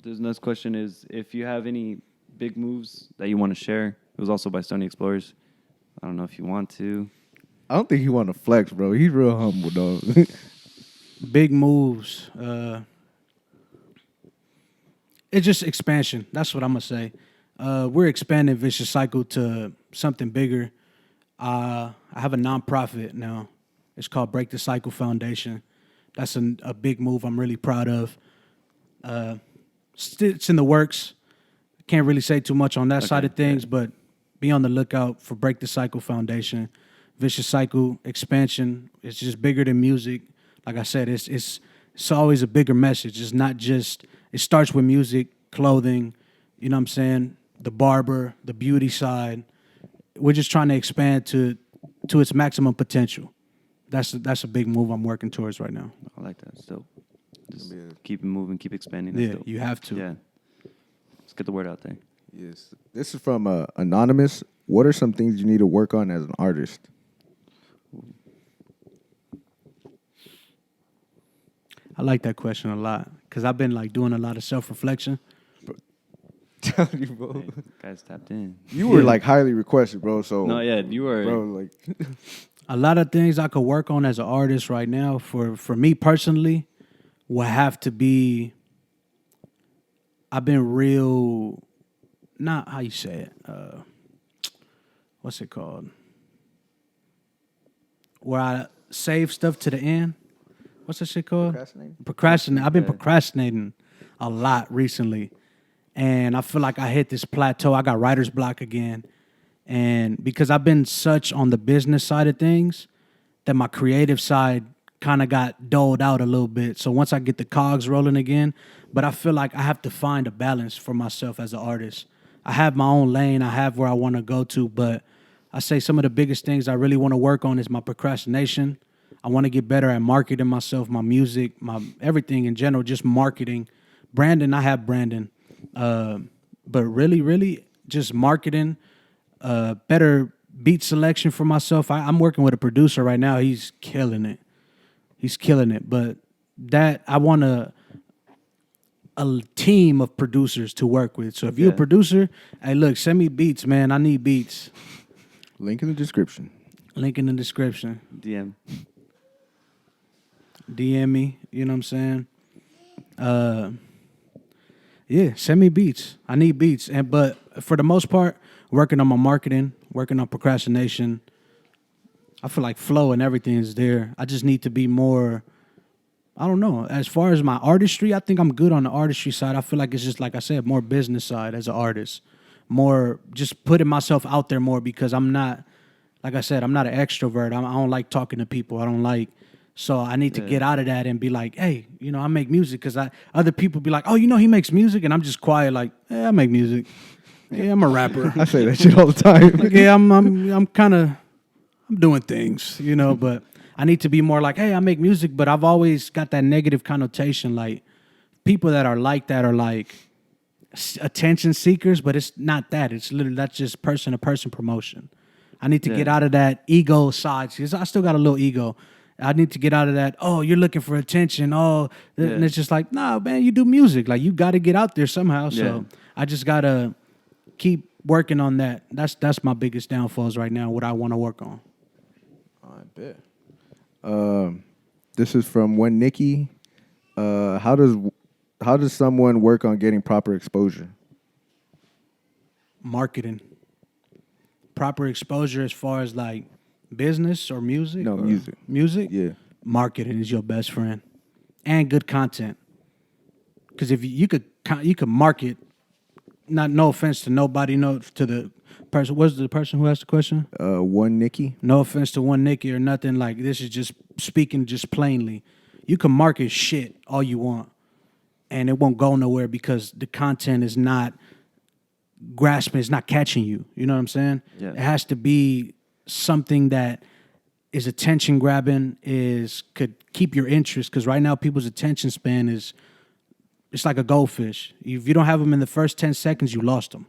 This next question is if you have any big moves that you want to share. It was also by Stony Explorers. I don't know if you want to. I don't think he want to flex, bro. He's real humble, dog. Big moves. It's just expansion. That's what I'm gonna say. We're expanding Vicious Cycle to something bigger. I have a nonprofit now. It's called Break the Cycle Foundation, That's a big move I'm really proud of. It's in the works. Can't really say too much on that side of things, but be on the lookout for Break the Cycle Foundation. Vicious Cycle expansion. It's just bigger than music. Like I said, it's always a bigger message. It's not just, it starts with music, clothing, you know what I'm saying? The barber, the beauty side. We're just trying to expand to its maximum potential. That's a big move I'm working towards right now. I like that. It's dope. Just keep it moving, keep expanding. That's dope. You have to. Yeah. Let's get the word out there. Yes. This is from Anonymous. What are some things you need to work on as an artist? I like that question a lot because I've been like doing a lot of self-reflection. Telling you, bro. Hey, guys tapped in. You were like highly requested, bro. So No, yeah, you were. bro, like A lot of things I could work on as an artist right now for me personally will have to be, I've been real, not how you say it, what's it called? Where I save stuff to the end. What's that shit called? Procrastinating. I've been procrastinating a lot recently. And I feel like I hit this plateau. I got writer's block again. And because I've been such on the business side of things that my creative side kind of got doled out a little bit. So once I get the cogs rolling again, but I feel like I have to find a balance for myself as an artist. I have my own lane. I have where I want to go to, but I say some of the biggest things I really want to work on is my procrastination. I want to get better at marketing myself, my music, my everything in general, just marketing. Branding, I have branding. But really, just marketing, better beat selection for myself. I'm working with a producer right now. He's killing it. But that I want a team of producers to work with. So if you're a producer, hey, look, send me beats, man. I need beats. link in the description. Link in the description. DM me. You know what I'm saying? Yeah, send me beats. I need beats. But for the most part, working on my marketing, working on procrastination. I feel like flow and everything is there. I just need to be more, I don't know. As far as my artistry, I think I'm good on the artistry side. I feel like it's just, like I said, more business side as an artist. More just putting myself out there more because I'm not, like I said, I'm not an extrovert. I don't like talking to people. So I need to get out of that and be like, hey, you know, I make music because other people be like, oh, you know, he makes music. And I'm just quiet like, yeah, I make music. Yeah, I'm a rapper. I say that shit all the time. Like, yeah, I'm doing things, you know, but I need to be more like, hey, I make music. But I've always got that negative connotation. Like people that are like that are like attention seekers, but it's not that. It's literally, that's just person to person promotion. I need to get out of that ego side because I still got a little ego. I need to get out of that, oh, you're looking for attention. Oh, and it's just like, no, man, you do music. Like, you got to get out there somehow. So I just got to keep working on that. That's my biggest downfalls right now, what I want to work on. I bet. This is from One Nikki. How does someone work on getting proper exposure? Marketing. Proper exposure as far as like business or music? No, music. Music? Yeah. Marketing is your best friend. And good content. Because if you could market, no offense to nobody, no to the person. What's the person who asked the question? One Nikki. No offense to One Nikki or nothing. Like, this is just speaking just plainly. You can market shit all you want. And it won't go nowhere because the content is not grasping, it's not catching you. You know what I'm saying? Yeah. It has to be something that is attention grabbing, could keep your interest, because right now people's attention span it's like a goldfish. If you don't have them in the first 10 seconds, you lost them.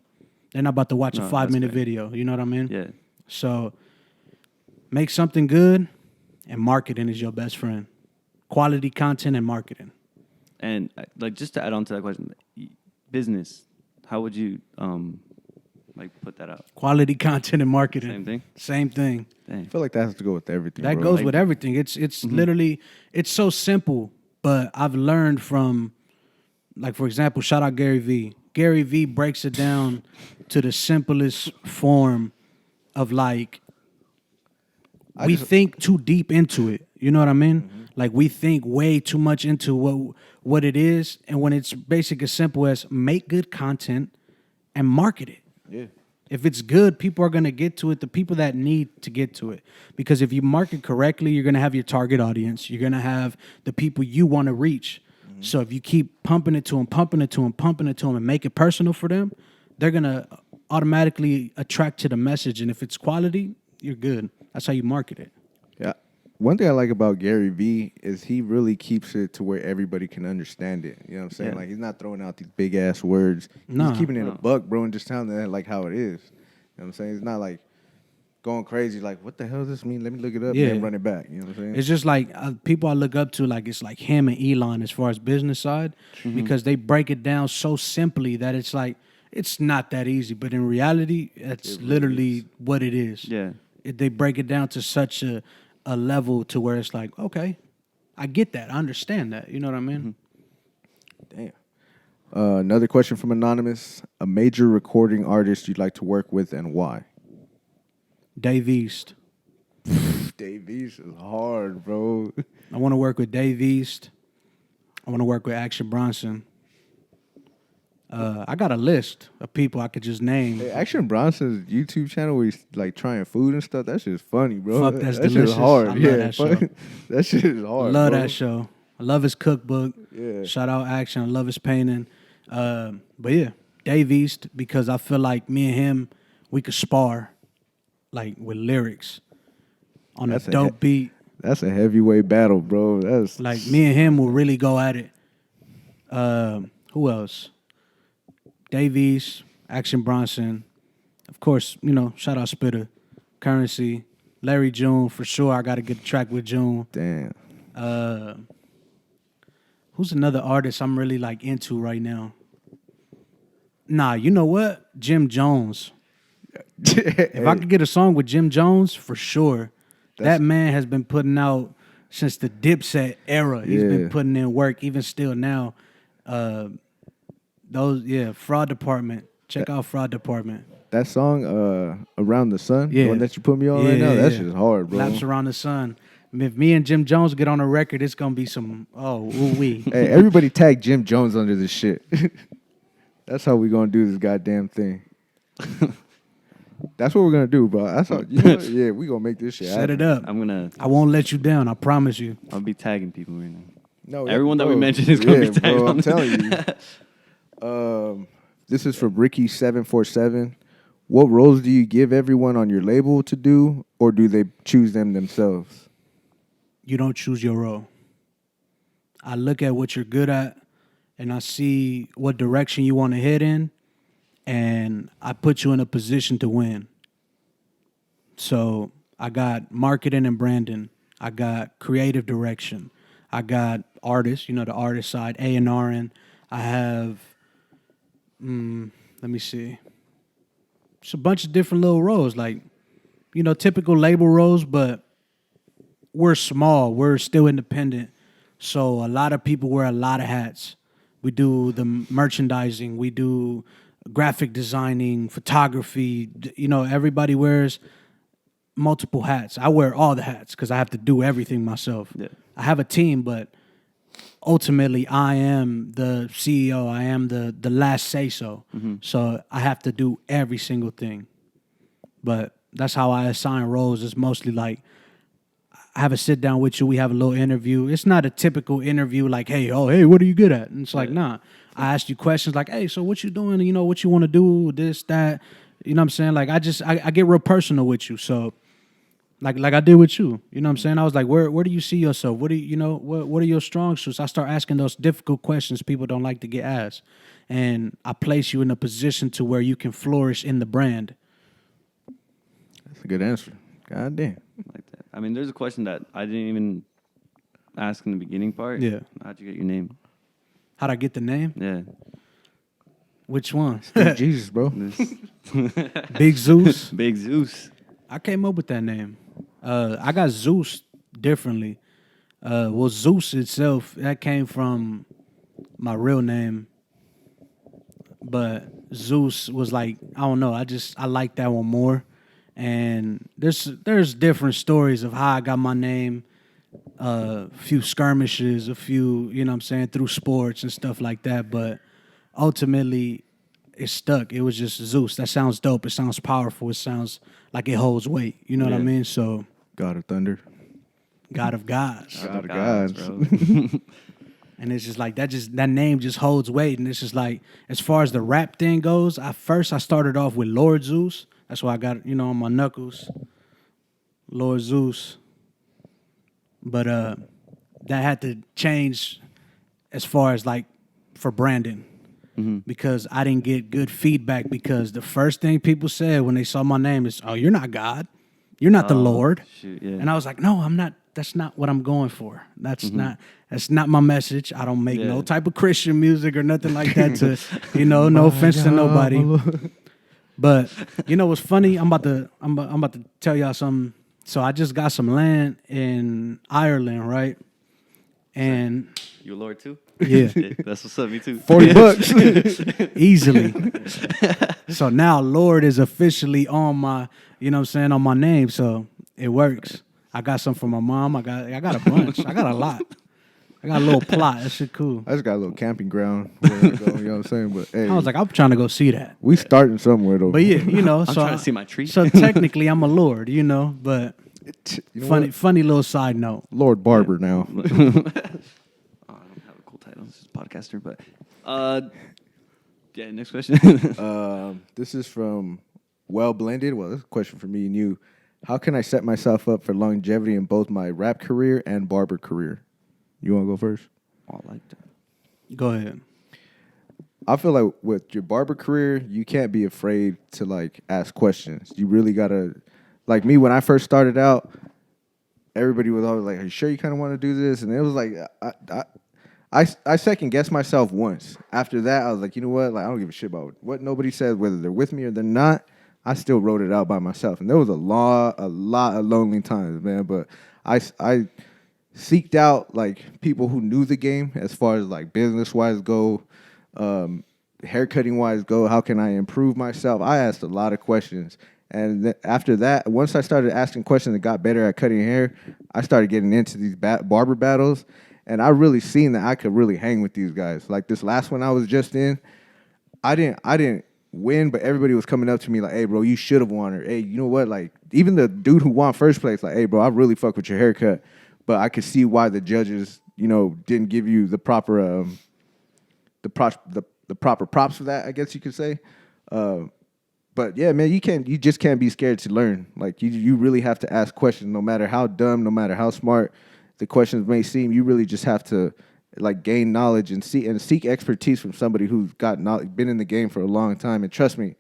They're not about to watch a 5-minute video. You know what I mean? Yeah. So make something good, and marketing is your best friend. Quality content and marketing. And like, just to add on to that question, business, how would you like put that out? Quality content and marketing. Same thing? Same thing. Dang. I feel like that has to go with everything. That bro. goes Like, with everything. It's literally, it's so simple, but I've learned from, like, for example, shout out Gary Vee. Gary Vee breaks it down to the simplest form of, like, we think too deep into it. You know what I mean? Like we think way too much into what it is, and when it's basic as simple as make good content and market it. Yeah. If it's good, people are going to get to it, the people that need to get to it. Because if you market correctly, you're going to have your target audience. You're going to have the people you want to reach. So if you keep pumping it to them, pumping it to them, pumping it to them, and make it personal for them, they're going to automatically attract to the message. And if it's quality, you're good. That's how you market it. Yeah. One thing I like about Gary Vee is he really keeps it to where everybody can understand it. You know what I'm saying? Yeah. Like, he's not throwing out these big ass words. Nah. He's keeping it a buck, bro, and just telling it like how it is. You know what I'm saying? It's not like going crazy, like, what the hell does this mean? Let me look it up Yeah. and then run it back. You know what I'm saying? It's just like people I look up to, like it's like him and Elon as far as business side, because they break it down so simply that it's like, it's not that easy. But in reality, it's literally what it is. Yeah. They break it down to such a level to where it's like, okay, I get that. I understand that. You know what I mean? Damn. Another question from Anonymous. A major recording artist you'd like to work with and why? Dave East. Dave East is hard, bro. I want to work with Dave East. I want to work with Action Bronson. I got a list of people I could just name. Hey, Action Bronson's YouTube channel where he's like trying food and stuff, that shit's funny, bro. Fuck, that's that shit delicious. is hard. I love Yeah, that show. that shit is hard. Love bro. that show. I love his cookbook. Yeah. Shout out Action. I love his painting. But yeah, Dave East, because I feel like me and him, we could spar like with lyrics on That's a a dope beat. That's a heavyweight battle, bro. That's Like me and him will really go at it. Who else? Dave East, Action Bronson. Of course, you know, shout out Spitter, Currency, Larry June, for sure. I got to get a track with June. damn. Who's another artist I'm really like into right now? Nah, you know what? Jim Jones. If I could get a song with Jim Jones, for sure. That man has been putting out since the Dipset era. He's been putting in work, even still now. Fraud Department. Check out Fraud Department. That song, Around the Sun, Yeah. the one that you put me on right now, that shit is hard, bro. Laps Around the Sun. If me and Jim Jones get on a record, it's gonna be some ooh-wee. Hey, everybody tag Jim Jones under this shit. That's how we gonna do this goddamn thing. That's what we're gonna do, bro. That's how, you know, yeah, we gonna make this shit Set happen. it up. I won't let you down. I promise you. I'll be tagging people right now. No, Everyone that we bro. mentioned is gonna be Yeah, tagged bro, on I'm telling you. This is from Ricky747. What roles do you give everyone on your label to do, or do they choose them themselves? You don't choose your role. I look at what you're good at, and I see what direction you want to head in, and I put you in a position to win. So I got marketing and branding. I got creative direction. I got artists, you know, the artist side, A&Ring. I have, let me see. It's a bunch of different little roles, like, you know, typical label roles, but we're small. We're still independent. So a lot of people wear a lot of hats. We do the merchandising. We do graphic designing, photography. You know, everybody wears multiple hats. I wear all the hats because I have to do everything myself. Yeah. I have a team, but ultimately I am the CEO. I am the last say-so. So I have to do every single thing. But that's how I assign roles. It's mostly like, I have a sit down with you. We have a little interview. It's not a typical interview like, hey, what are you good at? And it's like, nah. I ask you questions like, hey, so what you doing? You know, what you want to do, this, that. You know what I'm saying? Like, I get real personal with you. So, like I did with you. You know what I'm saying? I was like, where do you see yourself? What do you know? What are your strong suits? I start asking those difficult questions people don't like to get asked. And I place you in a position to where you can flourish in the brand. That's a good answer. God damn. Like that. I mean, there's a question that I didn't even ask in the beginning part. Yeah. How'd you get your name? How'd I get the name? Yeah. Which one? Jesus, bro. Big Zeus. Big Zeus. I came up with that name. I got Zeus differently. Well, Zeus itself, that came from my real name. But Zeus was like, I don't know, I like that one more. And there's different stories of how I got my name. a few skirmishes, a few, you know what I'm saying, through sports and stuff like that. But ultimately, it stuck. It was just Zeus. That sounds dope. It sounds powerful. It sounds like it holds weight. You know what I Yeah. mean? So, God of Thunder. God of Gods. God of Gods, Gods. bro. And it's just like that name just holds weight. And it's just like, as far as the rap thing goes, I started off with Lord Zeus. That's why I got, you know, on my knuckles. Lord Zeus. But that had to change as far as like for branding. Because I didn't get good feedback, because the first thing people said when they saw my name is, "Oh, you're not God. You're not the Lord." Shoot, yeah. And I was like, "No, I'm not. That's not what I'm going for. That's not my message. I don't make no Yeah. type of Christian music or nothing like that to, you know, no offense to nobody." But you know what's funny? I'm about to tell y'all something. So I just got some land in Ireland, right? And You a Lord too? yeah. That's what's up. Me too. $40. Easily. So now Lord is officially on my, you know what I'm saying, on my name. So it works. I got some for my mom. I got a bunch. I got a lot. I got a little plot. That shit cool. I just got a little camping ground where I go, you know what I'm saying? But hey, I was like, I'm trying to go see that. we starting somewhere though. But yeah, you know, I'm so trying to see my tree. So technically I'm a Lord, you know, but You know what? funny little side note. Lord Barber now. Oh, I don't have a cool title. This is podcaster, but yeah. Next question. This is from Well Blended. Well, this is a question for me and you. How can I set myself up for longevity in both my rap career and barber career? You want to go first? I like that. Go ahead. I feel like with your barber career, you can't be afraid to like ask questions. You really gotta, like me when I first started out, everybody was always like, "Are you sure you kind of want to do this?" And it was like, I second guessed myself once. After that, I was like, you know what? Like I don't give a shit about what nobody says, whether they're with me or they're not. I still wrote it out by myself, and there was a lot of lonely times, man. But I seeked out like people who knew the game as far as like business wise go, haircutting wise go. How can I improve myself? I asked a lot of questions, and after that, once I started asking questions and got better at cutting hair, I started getting into these barber battles, and I really seen that I could really hang with these guys. Like this last one I was just in, I didn't win, but everybody was coming up to me like, "Hey, bro, you should have won," or "Hey, you know what?" Like even the dude who won first place, like, "Hey, bro, I really fuck with your haircut." But I could see why the judges, you know, didn't give you the proper the proper props for that, I guess you could say. But yeah, man, you just can't be scared to learn. Like you really have to ask questions, no matter how dumb, no matter how smart the questions may seem. You really just have to like gain knowledge and seek expertise from somebody who's been in the game for a long time. And trust me,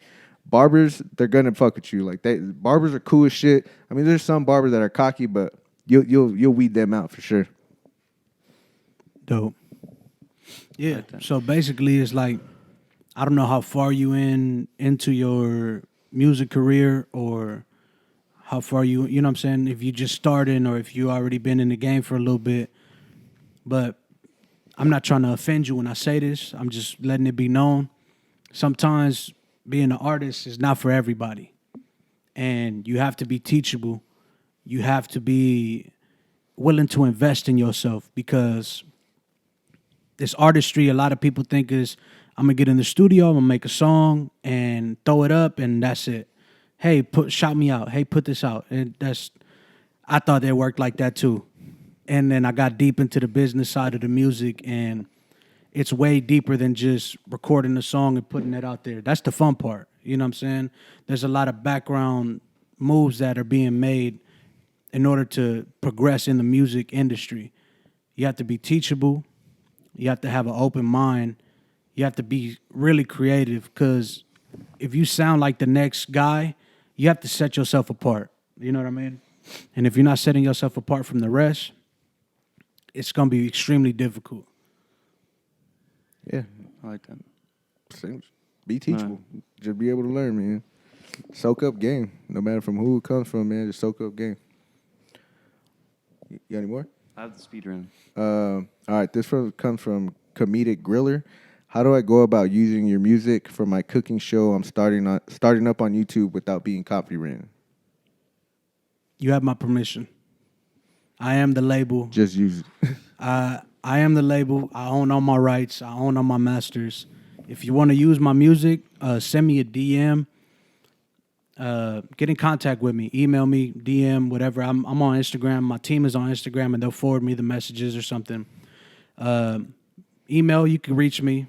barbers, they're gonna fuck with you. Like barbers are cool as shit. I mean, there's some barbers that are cocky, but you'll weed them out for sure. Dope. Yeah. So basically, it's like, I don't know how far you into your music career, or how far you know what I'm saying, if you just starting or if you already been in the game for a little bit. But I'm not trying to offend you when I say this. I'm just letting it be known. Sometimes being an artist is not for everybody. And you have to be teachable. You have to be willing to invest in yourself, because this artistry, a lot of people think is, I'm going to get in the studio, I'm going to make a song and throw it up and that's it. Hey, shout me out. Hey, put this out. And I thought it worked like that too. And then I got deep into the business side of the music, and it's way deeper than just recording a song and putting it out there. That's the fun part. You know what I'm saying? There's a lot of background moves that are being made in order to progress in the music industry. You have to be teachable. You have to have an open mind. You have to be really creative, because if you sound like the next guy, you have to set yourself apart. You know what I mean? And if you're not setting yourself apart from the rest, it's going to be extremely difficult. Yeah, I like that. Be teachable. Just be able to learn, man. Soak up game. No matter from who it comes from, man. Just soak up game. You got any more? I have the speed run. All right, this comes from Comedic Griller. How do I go about using your music for my cooking show I'm starting up on YouTube without being copywritten? You have my permission. I am the label. Just use it. I am the label. I own all my rights. I own all my masters. If you want to use my music, send me a DM. Get in contact with me. Email me, DM, whatever. I'm on Instagram. My team is on Instagram, and they'll forward me the messages or something. Email, you can reach me.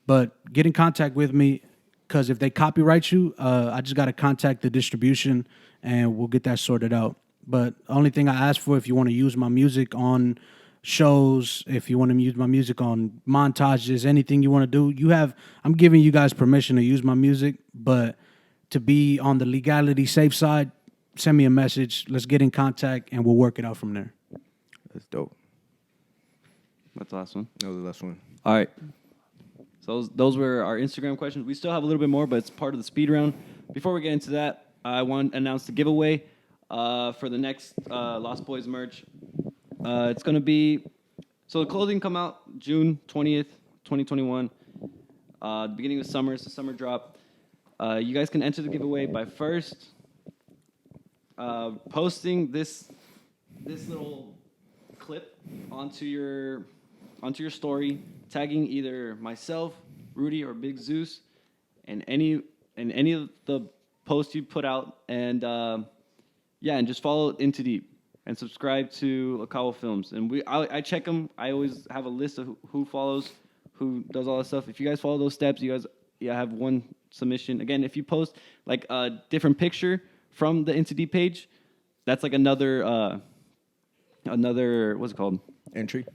But get in contact with me, because if they copyright you, I just got to contact the distribution, and we'll get that sorted out. But the only thing I ask for, if you want to use my music on shows, if you want to use my music on montages, anything you want to do, I'm giving you guys permission to use my music, but to be on the legality safe side, send me a message. Let's get in contact, and we'll work it out from there. That's dope. That's the last one. That was the last one. All right. So those were our Instagram questions. We still have a little bit more, but it's part of the speed round. Before we get into that, I want to announce the giveaway for the next Lost Boys merch. It's going to be... So the clothing come out June 20th, 2021. The beginning of summer. It's a summer drop. You guys can enter the giveaway by first posting this little clip onto your story, tagging either myself, Rudy, or Big Zeus, and any of the posts you put out, and and just follow Into Deep and subscribe to AKAWA Films. And I check them. I always have a list of who follows, who does all that stuff. If you guys follow those steps, you guys have one submission. Again, if you post like a different picture from the Into Deep page, that's like another what's it called? Entry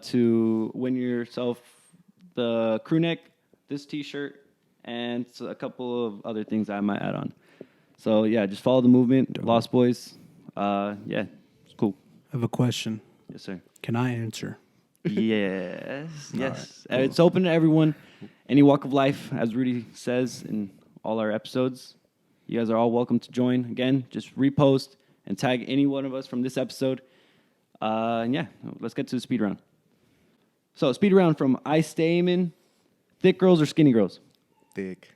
to win yourself the crew neck, this T-shirt, and a couple of other things I might add on. So yeah, just follow the movement. Dope. Lost Boys. It's cool. I have a question. Yes, sir. Can I answer? Yes. Yes. Right. It's open to everyone, any walk of life, as Rudy says in all our episodes. You guys are all welcome to join. Again, just repost and tag any one of us from this episode. Let's get to the speed round. So, speed round from I Stay Aiming, thick girls or skinny girls? thick.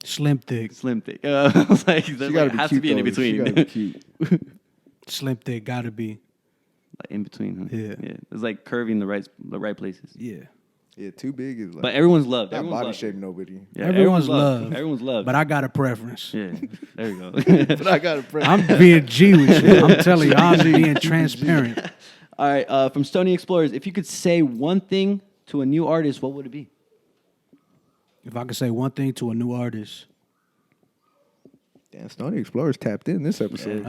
Slim thick. Slim thick. I was like, She there gotta be has cute, to be an though. in between. She gotta be cute. Slim thick, gotta be. Like in between, huh? Yeah. It's like curving the right places. Yeah. Yeah, too big is like. But everyone's loved. not Everyone's body loved. shape nobody. Yeah, Everyone's loved. Everyone's loved. But I got a preference. Yeah, there you go. But I got a preference. I'm being G with you. I'm telling you, I'm being transparent. All right, from Stony Explorers, if you could say one thing to a new artist, what would it be? If I could say one thing to a new artist, Damn, Stony Explorers tapped in this episode.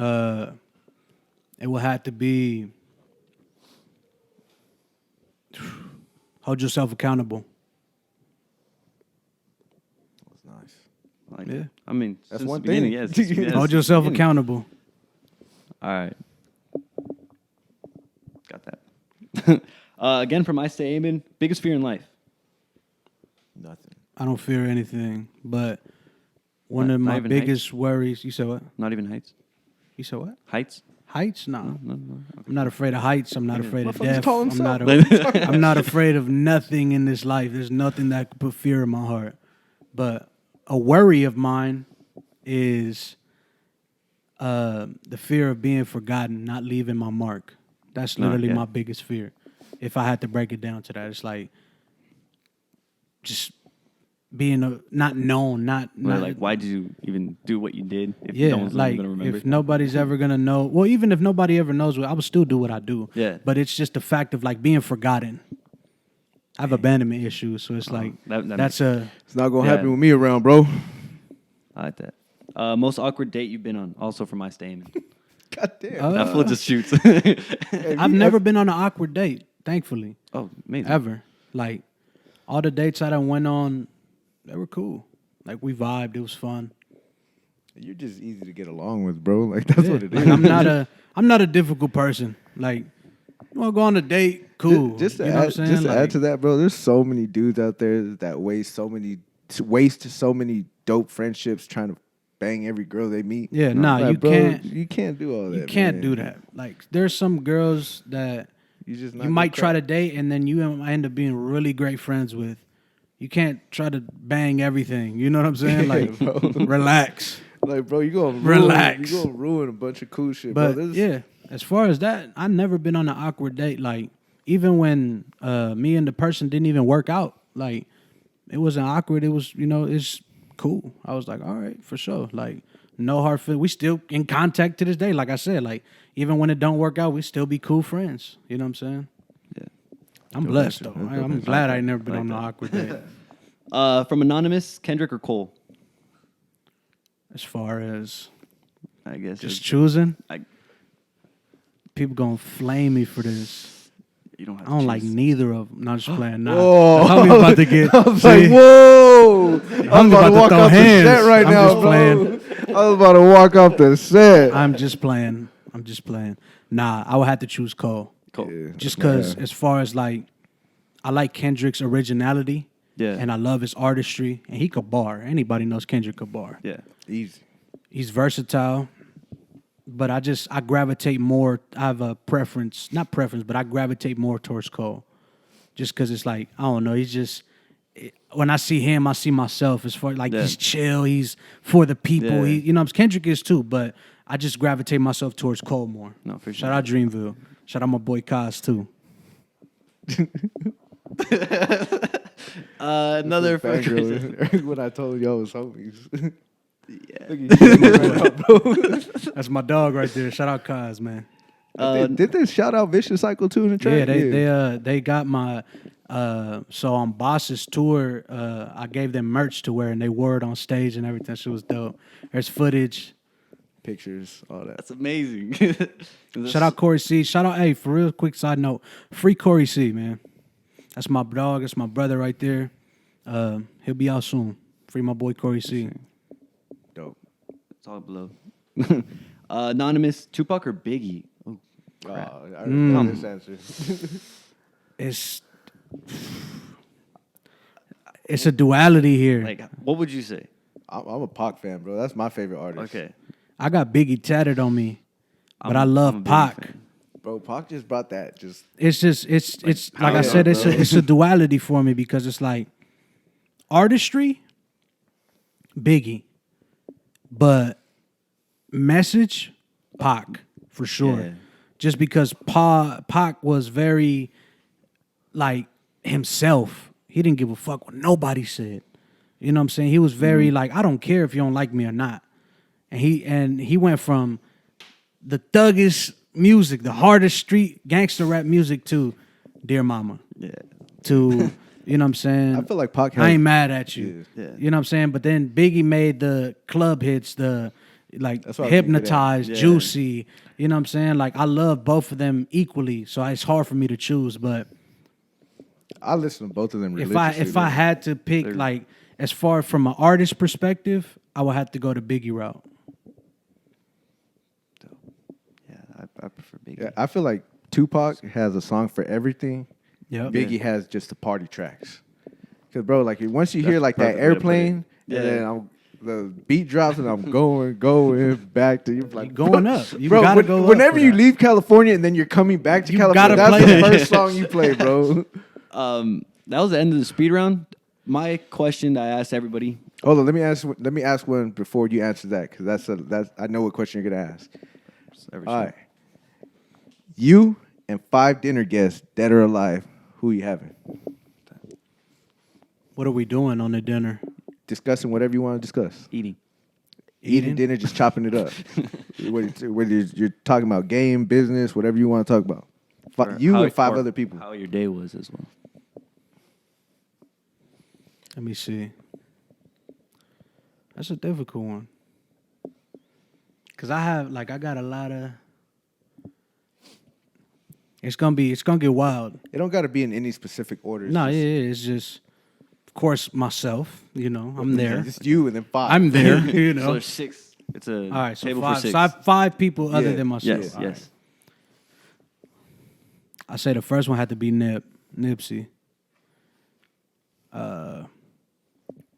it would have to be hold yourself accountable. That's nice. I like Yeah. that. I mean, That's since one the beginning, thing. yes. Yes, Hold yourself beginning. accountable. All right. Got that. Again, from I Stay Aiming, biggest fear in life? Nothing. I don't fear anything, but one of Not my even biggest worries. You said what? Not even heights? You said what? Heights? Heights? No. No. I'm not afraid of heights. I'm not afraid of Motherfuckers death. call I'm himself. not, I'm not afraid of nothing in this life. There's nothing that could put fear in my heart. But a worry of mine is the fear of being forgotten, not leaving my mark. That's literally my biggest fear. If I had to break it down to that, it's like just being not known, not like, why did you even do what you did if yeah, no one's like going to remember? if nobody's ever gonna know. Well, even if nobody ever knows, I would still do what I do. Yeah. But it's just the fact of like being forgotten. I have abandonment issues, so it's like that's a. It's not gonna Yeah. happen with me around, bro. I like that. Most awkward date you've been on, also from I Stay Aiming. God damn. That fool just shoots. I've never been on an awkward date, thankfully. Oh, amazing. Ever. Like all the dates I done went on, they were cool. Like we vibed, it was fun. You're just easy to get along with, bro. Like that's what it is. Like, I'm not a difficult person. Like you want to go on a date, cool. Just to you know what I'm add, saying? just to Like, add to that, bro. There's so many dudes out there that waste so many dope friendships trying to bang every girl they meet. Yeah, And I'm nah, like, you bro, can't- You can't do all that. you can't man. do that. Like there's some girls that You just you might try to date and then you might end up being really great friends with. You can't try to bang everything. You know what I'm saying? Like, bro. relax. Like, bro, you gonna Relax. You gonna ruin a bunch of cool shit, But bro. This, yeah, as far as that, I never been on an awkward date. Like even when me and the person didn't even work out, like it wasn't awkward. It was it's cool. I was like, all right, for sure. Like no hard feelings. We still in contact to this day. Like I said, like even when it don't work out, we still be cool friends. You know what I'm saying? Yeah. I'm blessed though. I'm glad I ain't never been on an awkward date. From Anonymous, Kendrick or Cole? As far as I guess just choosing, I, people gonna flame me for this. you don't have I don't to like choose. neither of them. Not just playing. Nah, Whoa. I'm about to get. I was see, like, whoa! I'm about to walk throw off the hands. set right I'm now, just bro. playing. I was about to walk off the set. I'm just playing. Nah, I would have to choose Cole. Cole. Yeah. Just because, as far as like, I like Kendrick's originality. Yeah. And I love his artistry. And he could bar. Anybody knows Kendrick could bar. Yeah. Easy. He's versatile. But I gravitate more. I have a preference, not preference, but I gravitate more towards Cole. Just because it's like, I don't know, he's just, when I see him, I see myself. As far like, he's chill, he's for the people. Yeah. He, Kendrick is too, but I just gravitate myself towards Cole more. No, for sure. Shout out Dreamville. Shout out my boy Kaz too. Another Fangirl. When I told y'all was homies. That's my dog right there. Shout out Kaz, man. Did they shout out Vicious Cycle 2 in the track? Yeah, they got my so on Boss's tour, I gave them merch to wear and they wore it on stage and everything. Shit was dope. There's footage. Pictures, all that. That's amazing. Shout out Corey C. Shout out, hey, for real quick side note, free Corey C, man. That's my dog. That's my brother right there. He'll be out soon. Free my boy Corey C. Dope. It's all below. Anonymous, Tupac or Biggie? Oh, crap. I already know this answer. It's a duality here. Like, what would you say? I'm a Pac fan, bro. That's my favorite artist. Okay. I got Biggie tatted on me, but I I'm a love Biggie Pac. fan. Bro, Pac just brought that. It's like I power, said, bro. it's a duality for me because it's like artistry, Biggie, but message, Pac for sure. Yeah. Just because Pac was very like himself. He didn't give a fuck what nobody said. You know what I'm saying? He was very like, I don't care if you don't like me or not. And he went from the thuggish music, the hardest street gangster rap music to Dear Mama. Yeah. To, you know what I'm saying? I feel like Pac I ain't mad at you. Yeah. You know what I'm saying? But then Biggie made the club hits, the like That's what I was gonna get at. Hypnotized, Yeah. Juicy. You know what I'm saying? Like I love both of them equally. So it's hard for me to choose. But I listen to both of them if religiously. I had to pick like as far from an artist perspective, I would have to go the Biggie route. Yeah, I prefer Biggie. Yeah, I feel like Tupac has a song for everything. Yep. Biggie has just the party tracks. Cause bro, like once you hear That's like the that perfect way to put airplane, it. and Yeah. then the beat drops and I'm going back to you. Like Going up. You bro, gotta go up whenever for you that. leave California and then you're coming back to You California, gotta that's play the that. first song you play, bro. That was the end of the speed round. My question that I asked everybody. Hold on, let me ask one before you answer that, because that's I know what question you're gonna ask. All right, you and 5 dinner guests, dead or alive, who you having? What are we doing on the dinner? Discussing whatever you want to discuss. Eating. Eating dinner, just chopping it up. whether you're talking about game, business, whatever you want to talk about. Or You how- and 5 or other people. How your day was as well. Let me see. That's a difficult one. Cause I got a lot of. It's gonna get wild. It don't got to be in any specific order. No, yeah, it's just, of course, myself. You know, I'm there. It's you and then 5. I'm there. You So know. there's 6. It's a All right, so table 5. for 6. So I have 5 people other Yeah. than myself. Yes, All yes. right. I say the first one had to be Nipsey.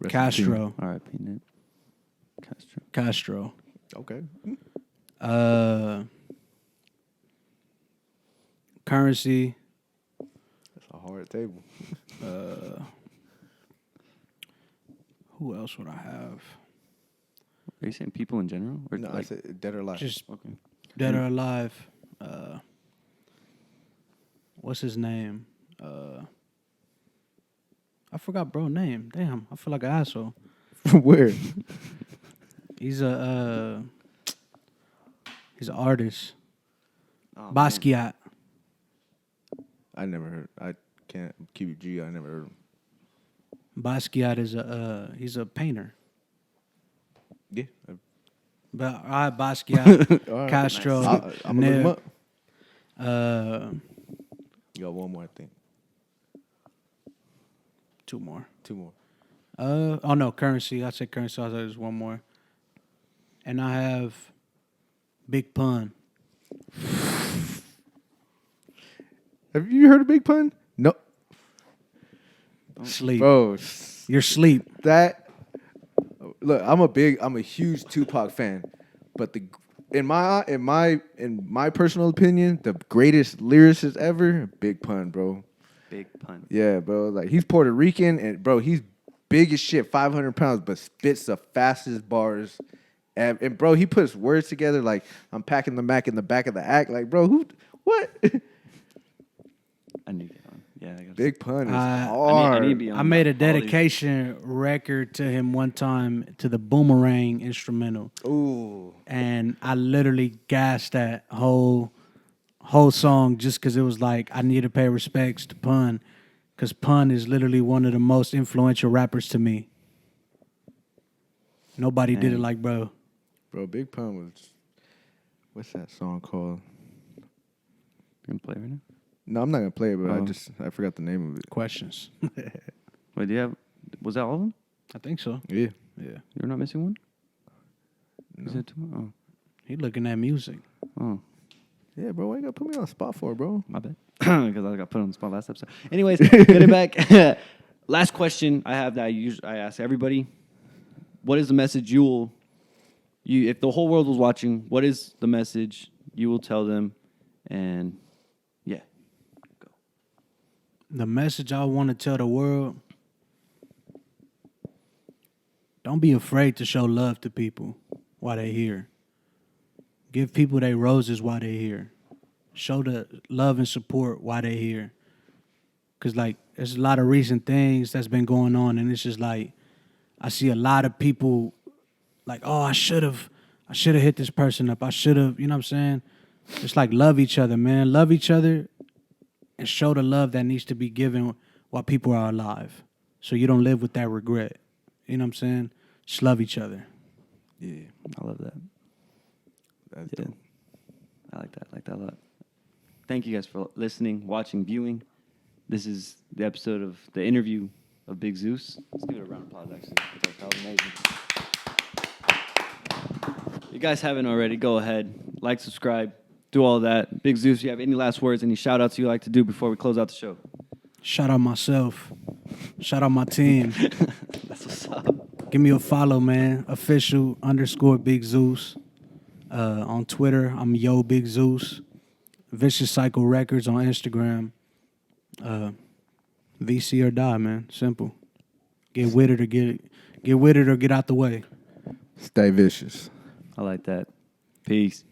Castro. All right, Peanut. Castro. Castro. Okay. Currency. That's a hard table. Who else would I have? Are you saying people in general? Or No, I said dead or alive. Just okay. dead or alive. What's his name? I forgot bro name. Damn, I feel like an asshole. Where? He's an artist. Oh, Basquiat. I never heard. I can't keep it G. I never heard him. Basquiat is he's a painter. Yeah. But all right, Basquiat, All right. Castro, I'm gonna look him Nib, up. You got one more, I think. two more. Two more. Oh no, Currency. I said Currency. I said there's one more, and I have Big Pun. Have you heard of Big Pun? No, Sleep. bro. You're sleep. That look, I'm a huge Tupac fan, but in my personal opinion, the greatest lyricist ever, Big Pun, bro. Big Pun. Yeah, bro. Like he's Puerto Rican and bro, he's big as shit, 500 pounds, but spits the fastest bars. And bro, he puts words together like I'm packing the Mac in the back of the act. Like, bro, what? I need it on. Yeah, I got Big Pun is I hard. I need to be on I made a all these. dedication record to him one time to the Boomerang instrumental, Ooh. and I literally gassed that whole song just because it was like I need to pay respects to Pun, because Pun is literally one of the most influential rappers to me. Nobody did it Dang. like bro. Bro, Big Pun was what's that song called? You gonna play right now? No, I'm not gonna play it, but Oh. I forgot the name of it. Questions. Wait, do you have? Was that all of them? I think so. Yeah. Yeah. You're not missing one? No. Is it two more? He looking at music. Oh, Yeah, bro, why you gotta put me on the spot for, bro? my bad. Because I got put on the spot last episode. Anyways, getting back. Last question I have that I ask everybody. What is the message you if the whole world was watching, what is the message you will tell them? And yeah, go. The message I want to tell the world: don't be afraid to show love to people while they're here. Give people their roses while they're here. Show the love and support while they're here. Because, like, there's a lot of recent things that's been going on, and it's just like, I see a lot of people like, oh, I should have hit this person up. I should have, you know what I'm saying? It's like, love each other, man. Love each other and show the love that needs to be given while people are alive. So you don't live with that regret. You know what I'm saying? Just love each other. Yeah, I love that. that's Yeah. dope. I like that. I like that a lot. Thank you guys for listening, watching, viewing. This is the episode of the interview of Big Zeus. Let's give it a round of applause, actually. That was amazing. If you guys haven't already, go ahead, like, subscribe, do all that. Big Zeus, you have any last words, any shout outs you like to do before we close out the show? Shout out myself. Shout out my team. That's what's up. Give me a follow, man. Official_Big Zeus. On Twitter, I'm Yo Big Zeus. Vicious Cycle Records on Instagram. VC or die, man. Simple. Get with it or get out the way. Stay vicious. I like that. Peace.